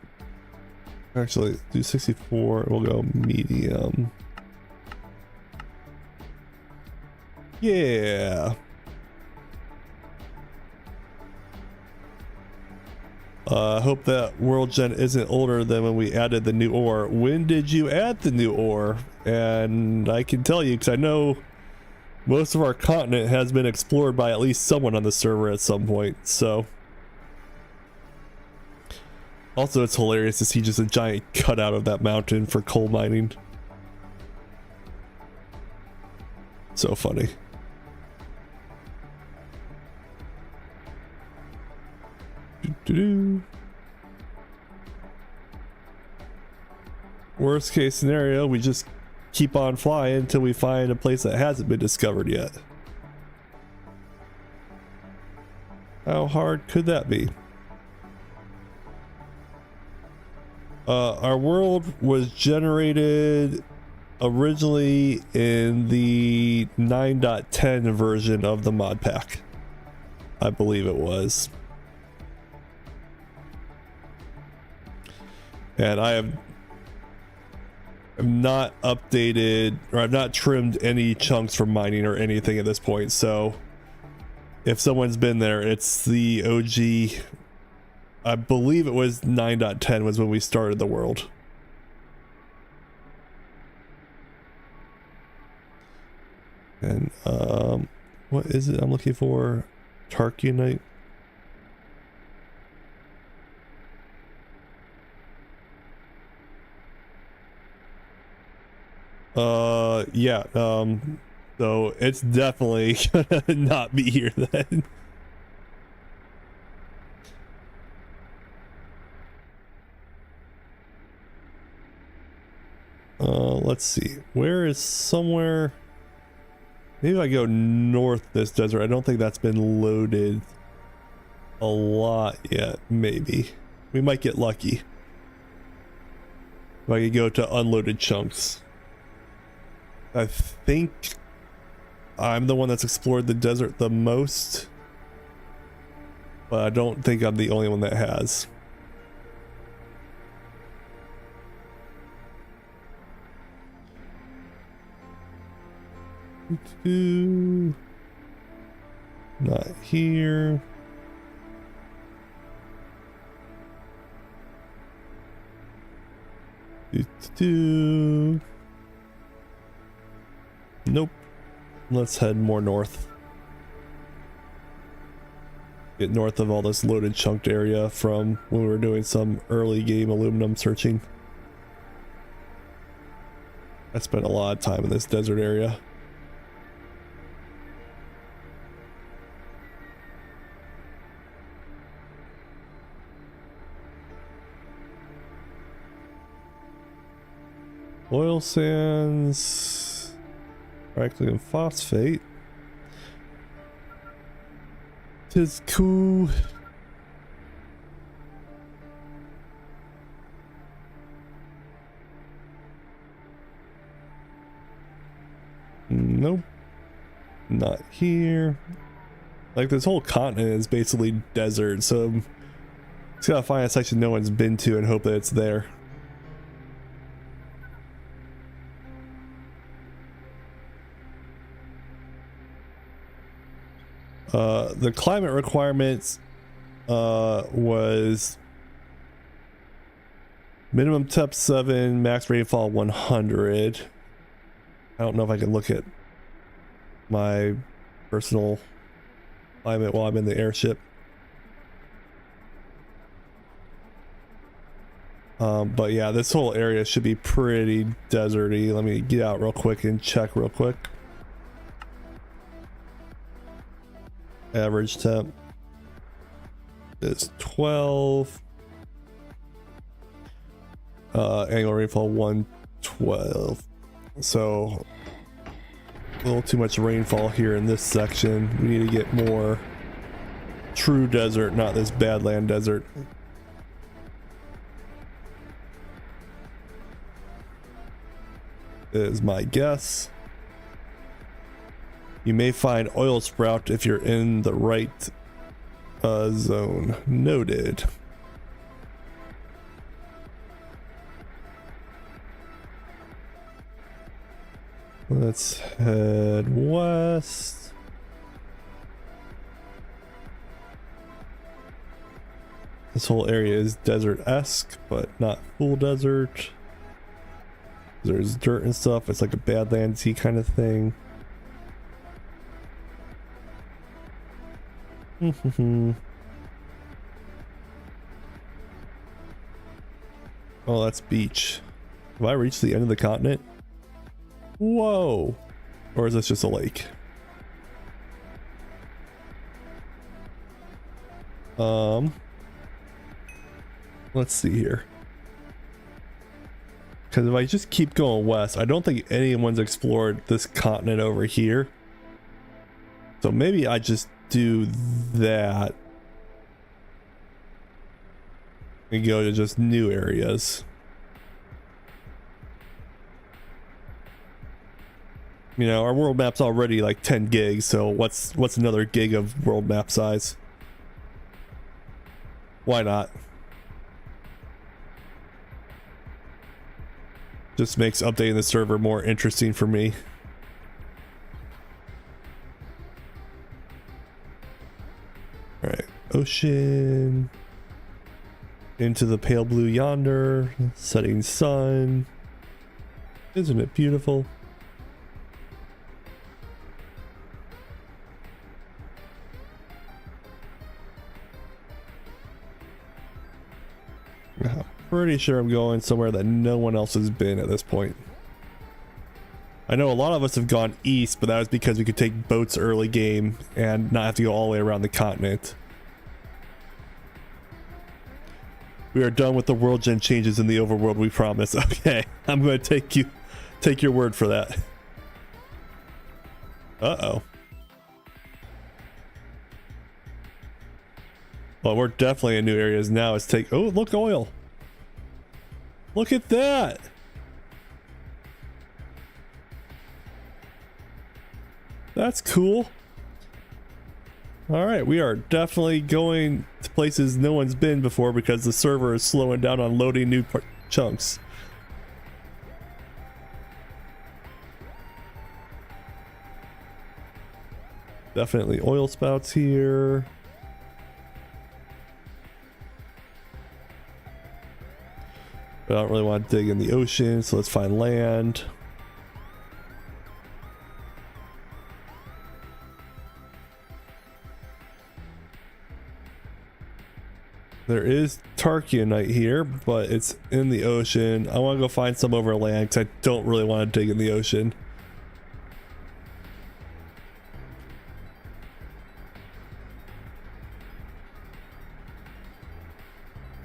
Actually, do 64. We'll go medium. Yeah. I hope that world gen isn't older than when we added the new ore. When did you add the new ore? And I can tell you, because I know most of our continent has been explored by at least someone on the server at some point, so. Also, it's hilarious to see just a giant cutout of that mountain for coal mining. So funny. Worst case scenario, we just keep on flying until we find a place that hasn't been discovered yet. How hard could that be? Our world was generated originally in the 9.10 version of the mod pack. I believe it was. And I have not updated, or I've not trimmed any chunks from mining or anything at this point. So if someone's been there, it's the OG. I believe it was 9.10 was when we started the world. And what is it I'm looking for? Tarkianite. Yeah, so it's definitely gonna not be here then. Let's see, where is somewhere, maybe I go north this desert. I don't think that's been loaded a lot yet. Maybe we might get lucky if I could go to unloaded chunks. I think I'm the one that's explored the desert the most, but I don't think I'm the only one that has. Not here. Nope. Let's head more north. Get north of all this loaded chunked area from when we were doing some early game aluminum searching. I spent a lot of time in this desert area. Oil sands, practically and phosphate. Tis cool. Nope, not here. Like this whole continent is basically desert, so just gotta find a section no one's been to and hope that it's there. The climate requirements was minimum temp 7, max rainfall 100. I don't know if I can look at my personal climate while I'm in the airship. But yeah, this whole area should be pretty deserty. Let me get out real quick and check real quick. Average temp is 12. Annual rainfall 112. So a little too much rainfall here in this section. We need to get more true desert, not this badland desert. Is my guess. You may find oil sprout if you're in the right zone. Noted. Let's head west. This whole area is desert-esque, but not full desert. There's dirt and stuff. It's like a badlandsy kind of thing. Oh, that's beach. Have I reached the end of the continent? Whoa! Or is this just a lake? Let's see here. Because if I just keep going west, I don't think anyone's explored this continent over here. So maybe I just do that and go to just new areas. You know, our world map's already like 10 gigs, so what's another gig of world map size? Why not? Just makes updating the server more interesting for me. Alright, ocean. Into the pale blue yonder. Setting sun. Isn't it beautiful? I'm pretty sure I'm going somewhere that no one else has been at this point. I know a lot of us have gone east, but that was because we could take boats early game and not have to go all the way around the continent. We are done with the world gen changes in the overworld, we promise. Okay, I'm going to take your word for that. Uh-oh. Well, we're definitely in new areas now. It's oh, look, oil. Look at that. That's cool. All right, we are definitely going to places no one's been before because the server is slowing down on loading new chunks. Definitely oil spouts here. I don't really want to dig in the ocean, so let's find land. There is Tarkionite here, but it's in the ocean. I want to go find some over land because I don't really want to dig in the ocean.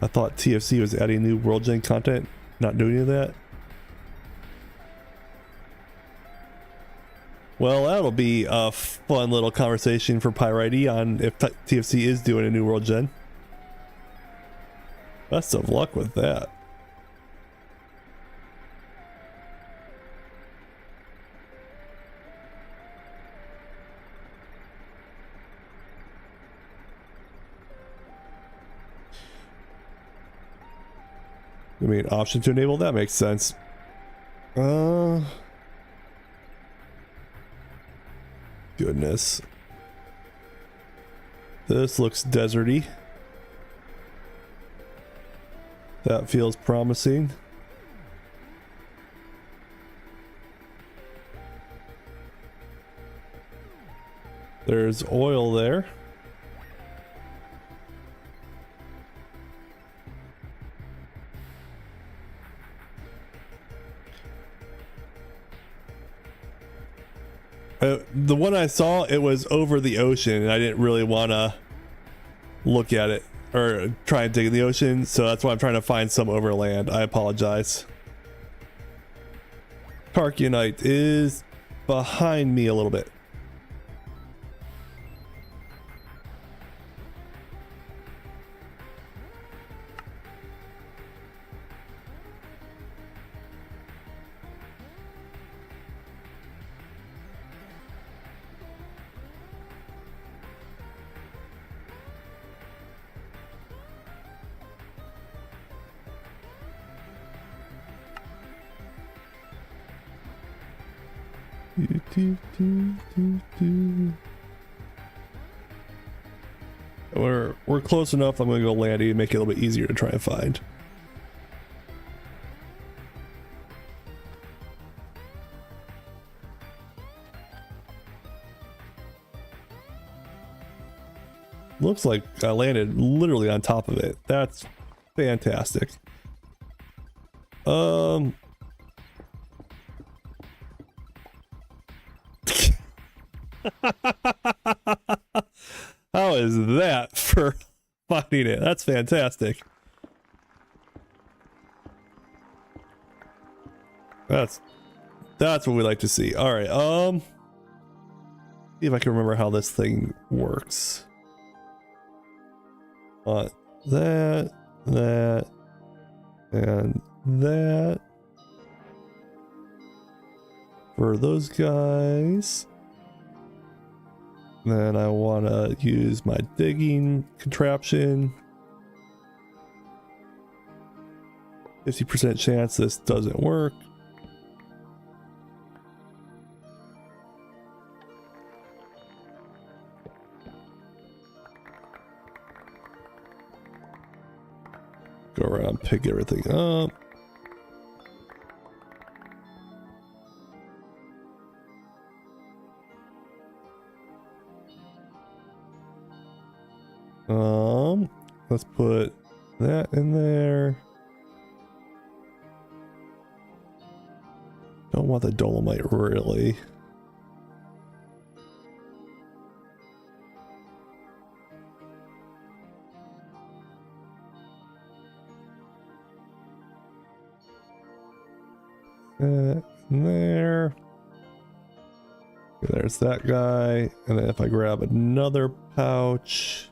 I thought TFC was adding new World Gen content, not doing any of that. Well, that'll be a fun little conversation for Pyrite on if TFC is doing a new World Gen. Best of luck with that. I mean, option to enable, that makes sense. Goodness. This looks deserty. That feels promising. There's oil there. The one I saw, it was over the ocean, and I didn't really want to look at it or try and dig in the ocean, so that's why I'm trying to find some over land. I apologize. Tarkionite is behind me a little bit. We're close enough. I'm gonna go land it and make it a little bit easier to try and find. Looks like I landed literally on top of it. That's fantastic. How is that for finding it? That's fantastic. That's what we like to see. All right, see if I can remember how this thing works. That, and that for those guys. Then I want to use my digging contraption. 50% chance this doesn't work. Go around, pick everything up. Let's put that in there. Don't want the dolomite really. That in there. There's that guy. And then if I grab another pouch.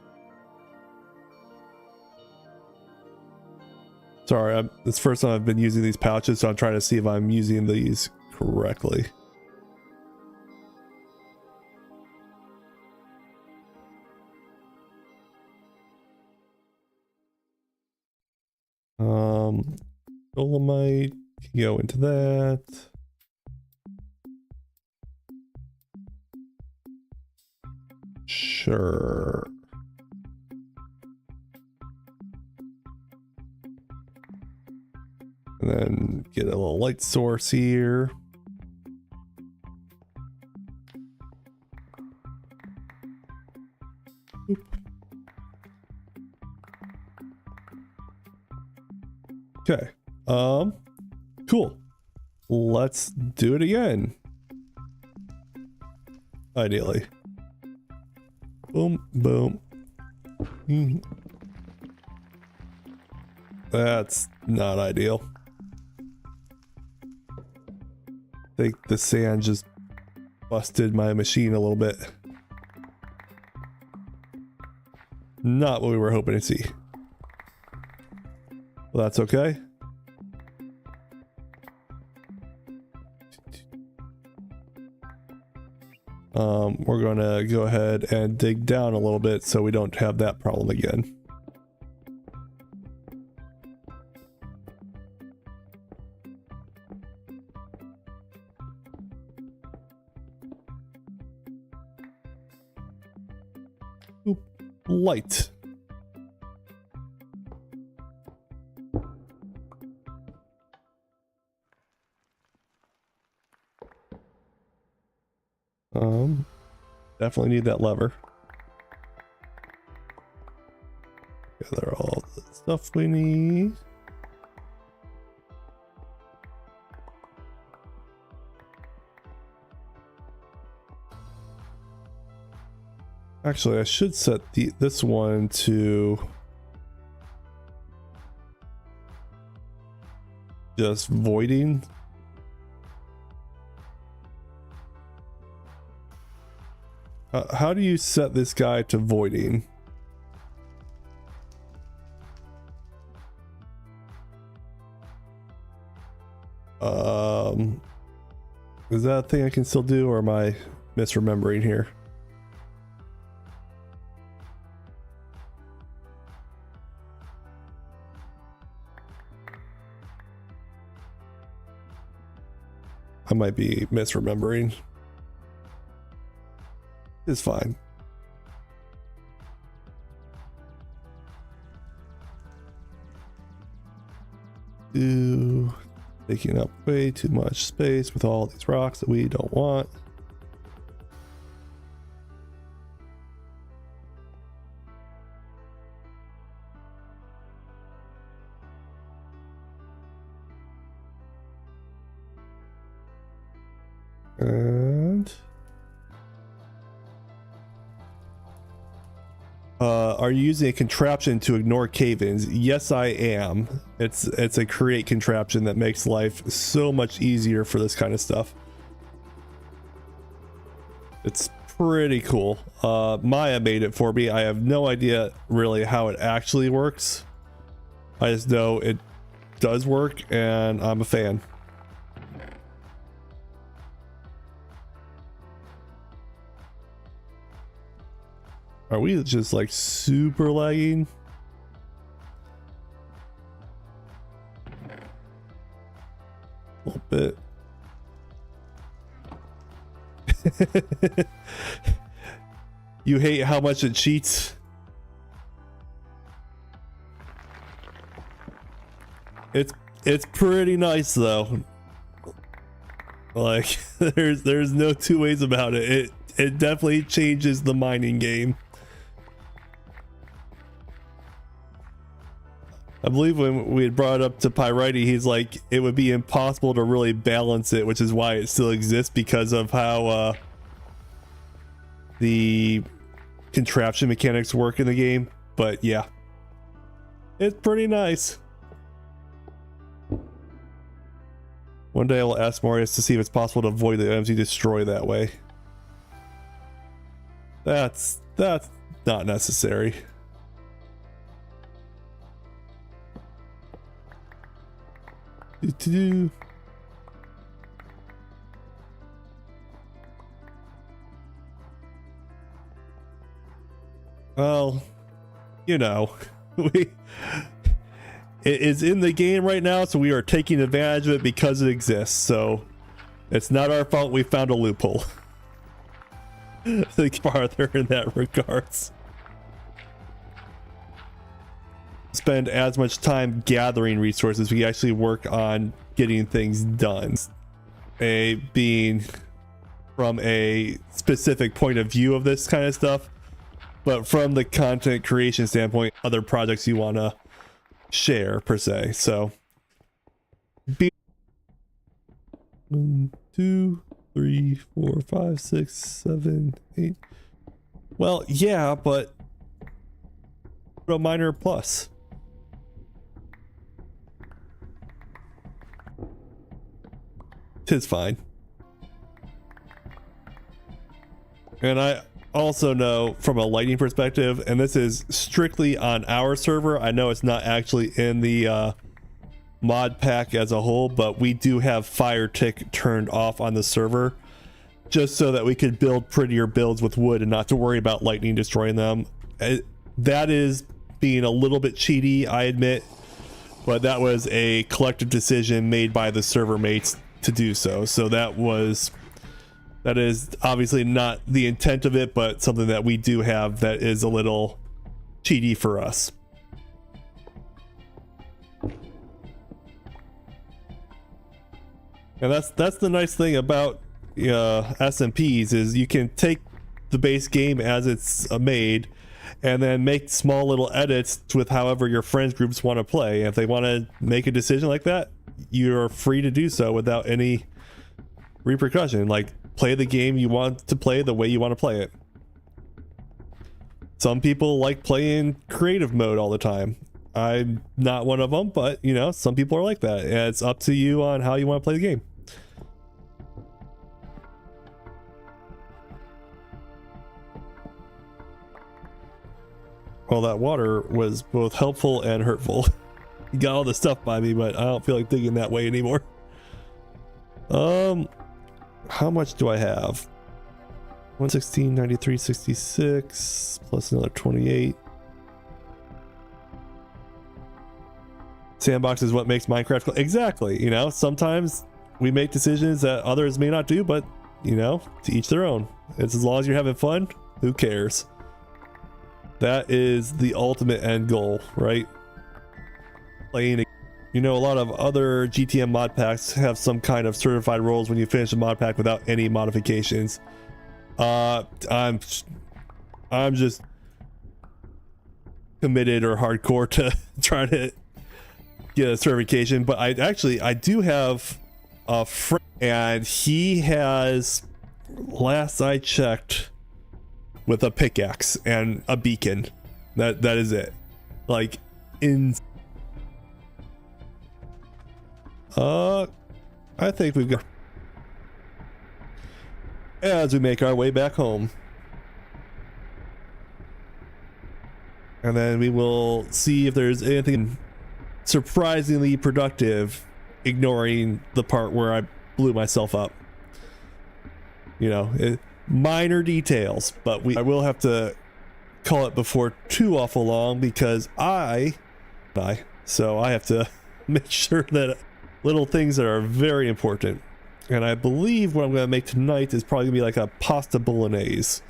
Sorry, it's the first time I've been using these pouches, so I'm trying to see if I'm using these correctly. Dolomite can go into that. Sure. And then get a little light source here. Oop. Okay. Cool. Let's do it again. Ideally. Boom, boom. That's not ideal. I think the sand just busted my machine a little bit. Not what we were hoping to see. Well, that's okay. We're gonna go ahead and dig down a little bit so we don't have that problem again. Oop, light. Definitely need that lever. Gather all the stuff we need. Actually, I should set this one to just voiding. How do you set this guy to voiding? Is that a thing I can still do, or am I misremembering here? I might be misremembering. It's fine. Taking up way too much space with all these rocks that we don't want. And are you using a contraption to ignore cave-ins? Yes, I am. It's a create contraption that makes life so much easier for this kind of stuff. It's pretty cool. Maya made it for me. I have no idea really how it actually works. I just know it does work, and I'm a fan. Are we just like super lagging? A little bit. You hate how much it cheats? It's pretty nice though. Like there's no two ways about it. It definitely changes the mining game. I believe when we had brought it up to Pyrite, he's like, it would be impossible to really balance it, which is why it still exists, because of how the contraption mechanics work in the game. But yeah, it's pretty nice. One day I'll ask Marius to see if it's possible to avoid the items you destroy that way. That's not necessary. Well, you know, it is in the game right now, so we are taking advantage of it because it exists. So it's not our fault we found a loophole. Think farther in that regards. spend as much time gathering resources. We actually work on getting things done. Being from a specific point of view of this kind of stuff, but from the content creation standpoint, other projects you want to share per se. So 1, 2, 3, 4, 5, 6, 7, 8. Well, yeah, but a minor plus. Tis fine. And I also know from a lighting perspective, and this is strictly on our server, I know it's not actually in the mod pack as a whole, but we do have fire tick turned off on the server just so that we could build prettier builds with wood and not to worry about lightning destroying them. That is being a little bit cheaty, I admit, but that was a collective decision made by the server mates to do so. So that is obviously not the intent of it, but something that we do have that is a little cheaty for us. And that's the nice thing about SMPs is you can take the base game as it's made and then make small little edits with however your friends groups want to play. If they want to make a decision like that, you're free to do so without any repercussion. Like, play the game you want to play the way you want to play it. Some people like playing creative mode all the time. I'm not one of them, but you know, some people are like that, and it's up to you on how you want to play the game. Well, that water was both helpful and hurtful. You got all the stuff by me, but I don't feel like digging that way anymore. How much do I have? 116, 93, 66, plus another 28. Sandbox is what makes Minecraft cool. Exactly. You know, sometimes we make decisions that others may not do, but you know, to each their own. It's as long as you're having fun, who cares? That is the ultimate end goal, right? Playing, you know, a lot of other GTM mod packs have some kind of certified roles when you finish a mod pack without any modifications. I'm just committed or hardcore to try to get a certification, but I do have a friend, and he has, last I checked, with a pickaxe and a beacon. That is it. Like, I think we've got, as we make our way back home, and then we will see if there's anything surprisingly productive, ignoring the part where I blew myself up. You know, minor details, but I will have to call it before too awful long, because so I have to make sure that little things that are very important. And I believe what I'm going to make tonight is probably gonna be like a pasta bolognese.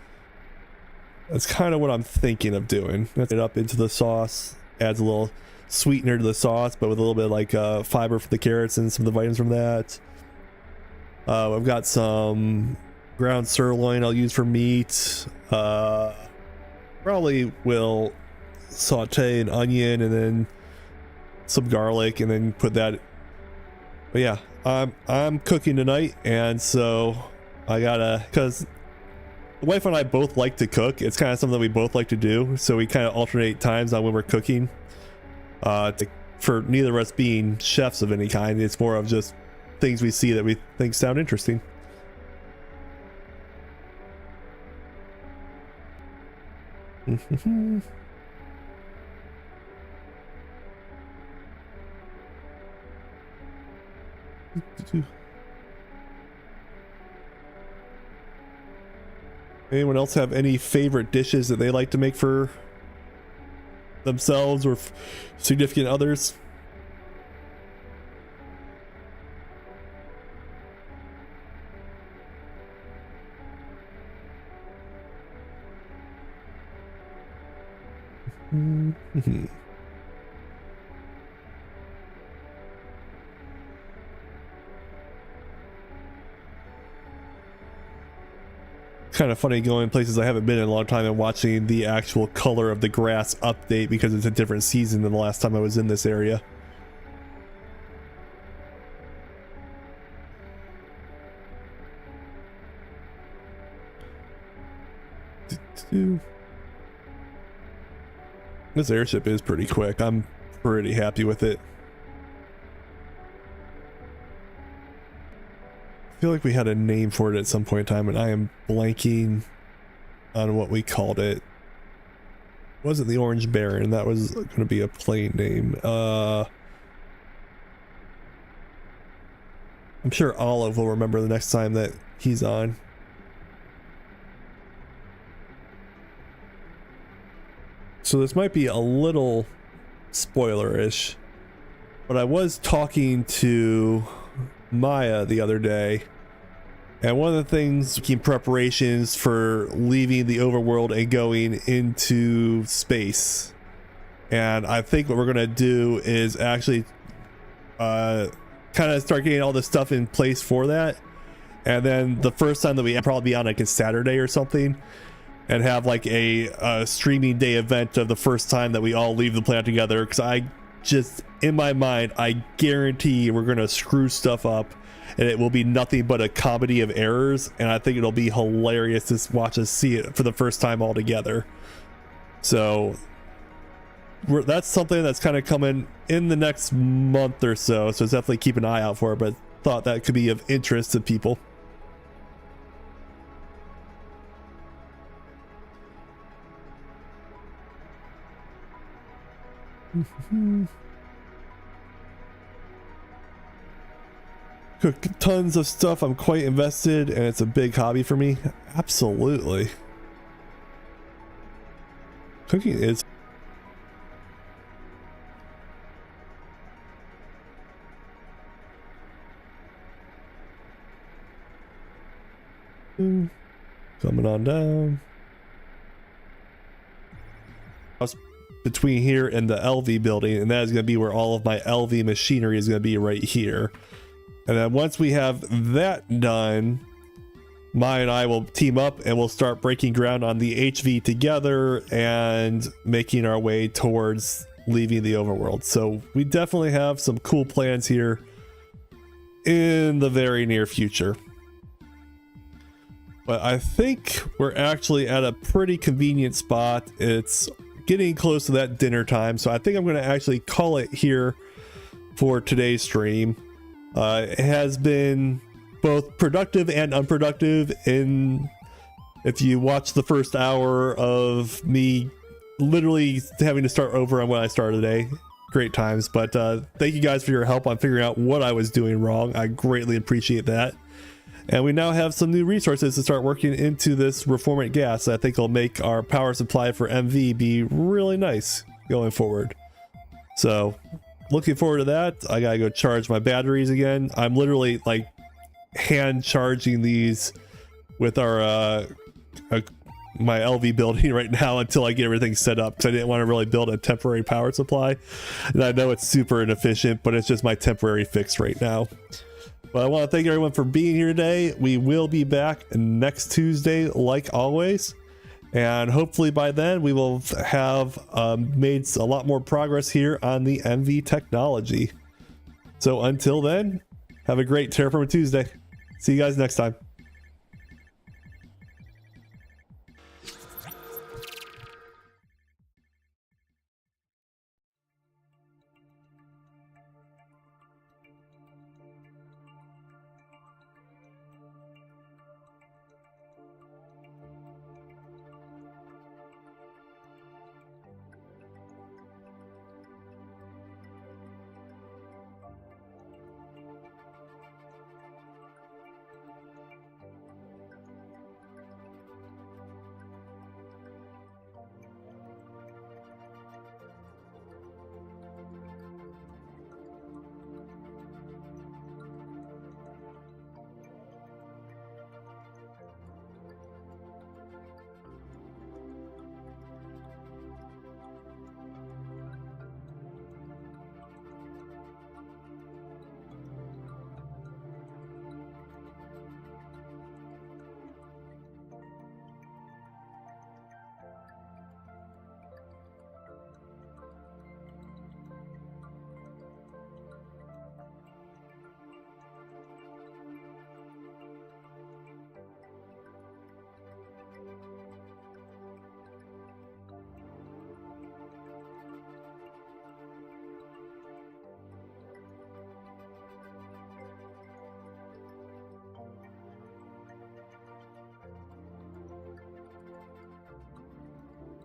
That's kind of what I'm thinking of doing. Let's get it up into the sauce, adds a little sweetener to the sauce, but with a little bit of like fiber for the carrots and some of the vitamins from that. I've got some ground sirloin I'll use for meat. Probably will saute an onion and then some garlic and then put that. But yeah, I'm cooking tonight, and so I gotta, because the wife and I both like to cook. It's kind of something that we both like to do, so we kind of alternate times on when we're cooking. For neither of us being chefs of any kind, it's more of just things we see that we think sound interesting. Anyone else have any favorite dishes that they like to make for themselves or significant others? kind of funny going places I haven't been in a long time and watching the actual color of the grass update because it's a different season than the last time I was in this area. This airship is pretty quick. I'm pretty happy with it. I feel like we had a name for it at some point in time, and I am blanking on what we called it. It wasn't the Orange Baron. That was going to be a plain name. I'm sure Olive will remember the next time that he's on. So this might be a little spoiler-ish, but I was talking to Maya the other day, and one of the things making preparations for leaving the overworld and going into space, and I think what we're gonna do is actually kind of start getting all this stuff in place for that, and then the first time that we probably be on like a Saturday or something and have like a streaming day event of the first time that we all leave the planet together, because I just, in my mind, I guarantee we're gonna screw stuff up and it will be nothing but a comedy of errors, and I think it'll be hilarious to watch us see it for the first time all together. So that's something that's kind of coming in the next month or so, so definitely keep an eye out for it, but thought that could be of interest to people. Cook tons of stuff. I'm quite invested and it's a big hobby for me. Absolutely. Cooking is coming on down. Between here and the LV building, and that is going to be where all of my LV machinery is going to be, right here. And then once we have that done, Maya and I will team up and we'll start breaking ground on the HV together and making our way towards leaving the overworld. So we definitely have some cool plans here in the very near future. But I think we're actually at a pretty convenient spot. It's getting close to that dinner time, so I think I'm going to actually call it here for today's stream. It has been both productive and unproductive. If you watch the first hour of me literally having to start over on what I started today, great times. But thank you guys for your help on figuring out what I was doing wrong. I greatly appreciate that. And we now have some new resources to start working into this reformant gas. I think it'll make our power supply for MV be really nice going forward. So looking forward to that. I gotta go charge my batteries again. I'm literally like hand charging these with our my LV building right now until I get everything set up, because I didn't want to really build a temporary power supply. And I know it's super inefficient, but it's just my temporary fix right now. But I want to thank everyone for being here today. We will be back next Tuesday like always, and hopefully by then we will have made a lot more progress here on the MV technology. So until then, have a great Terraforma Tuesday. See you guys next time.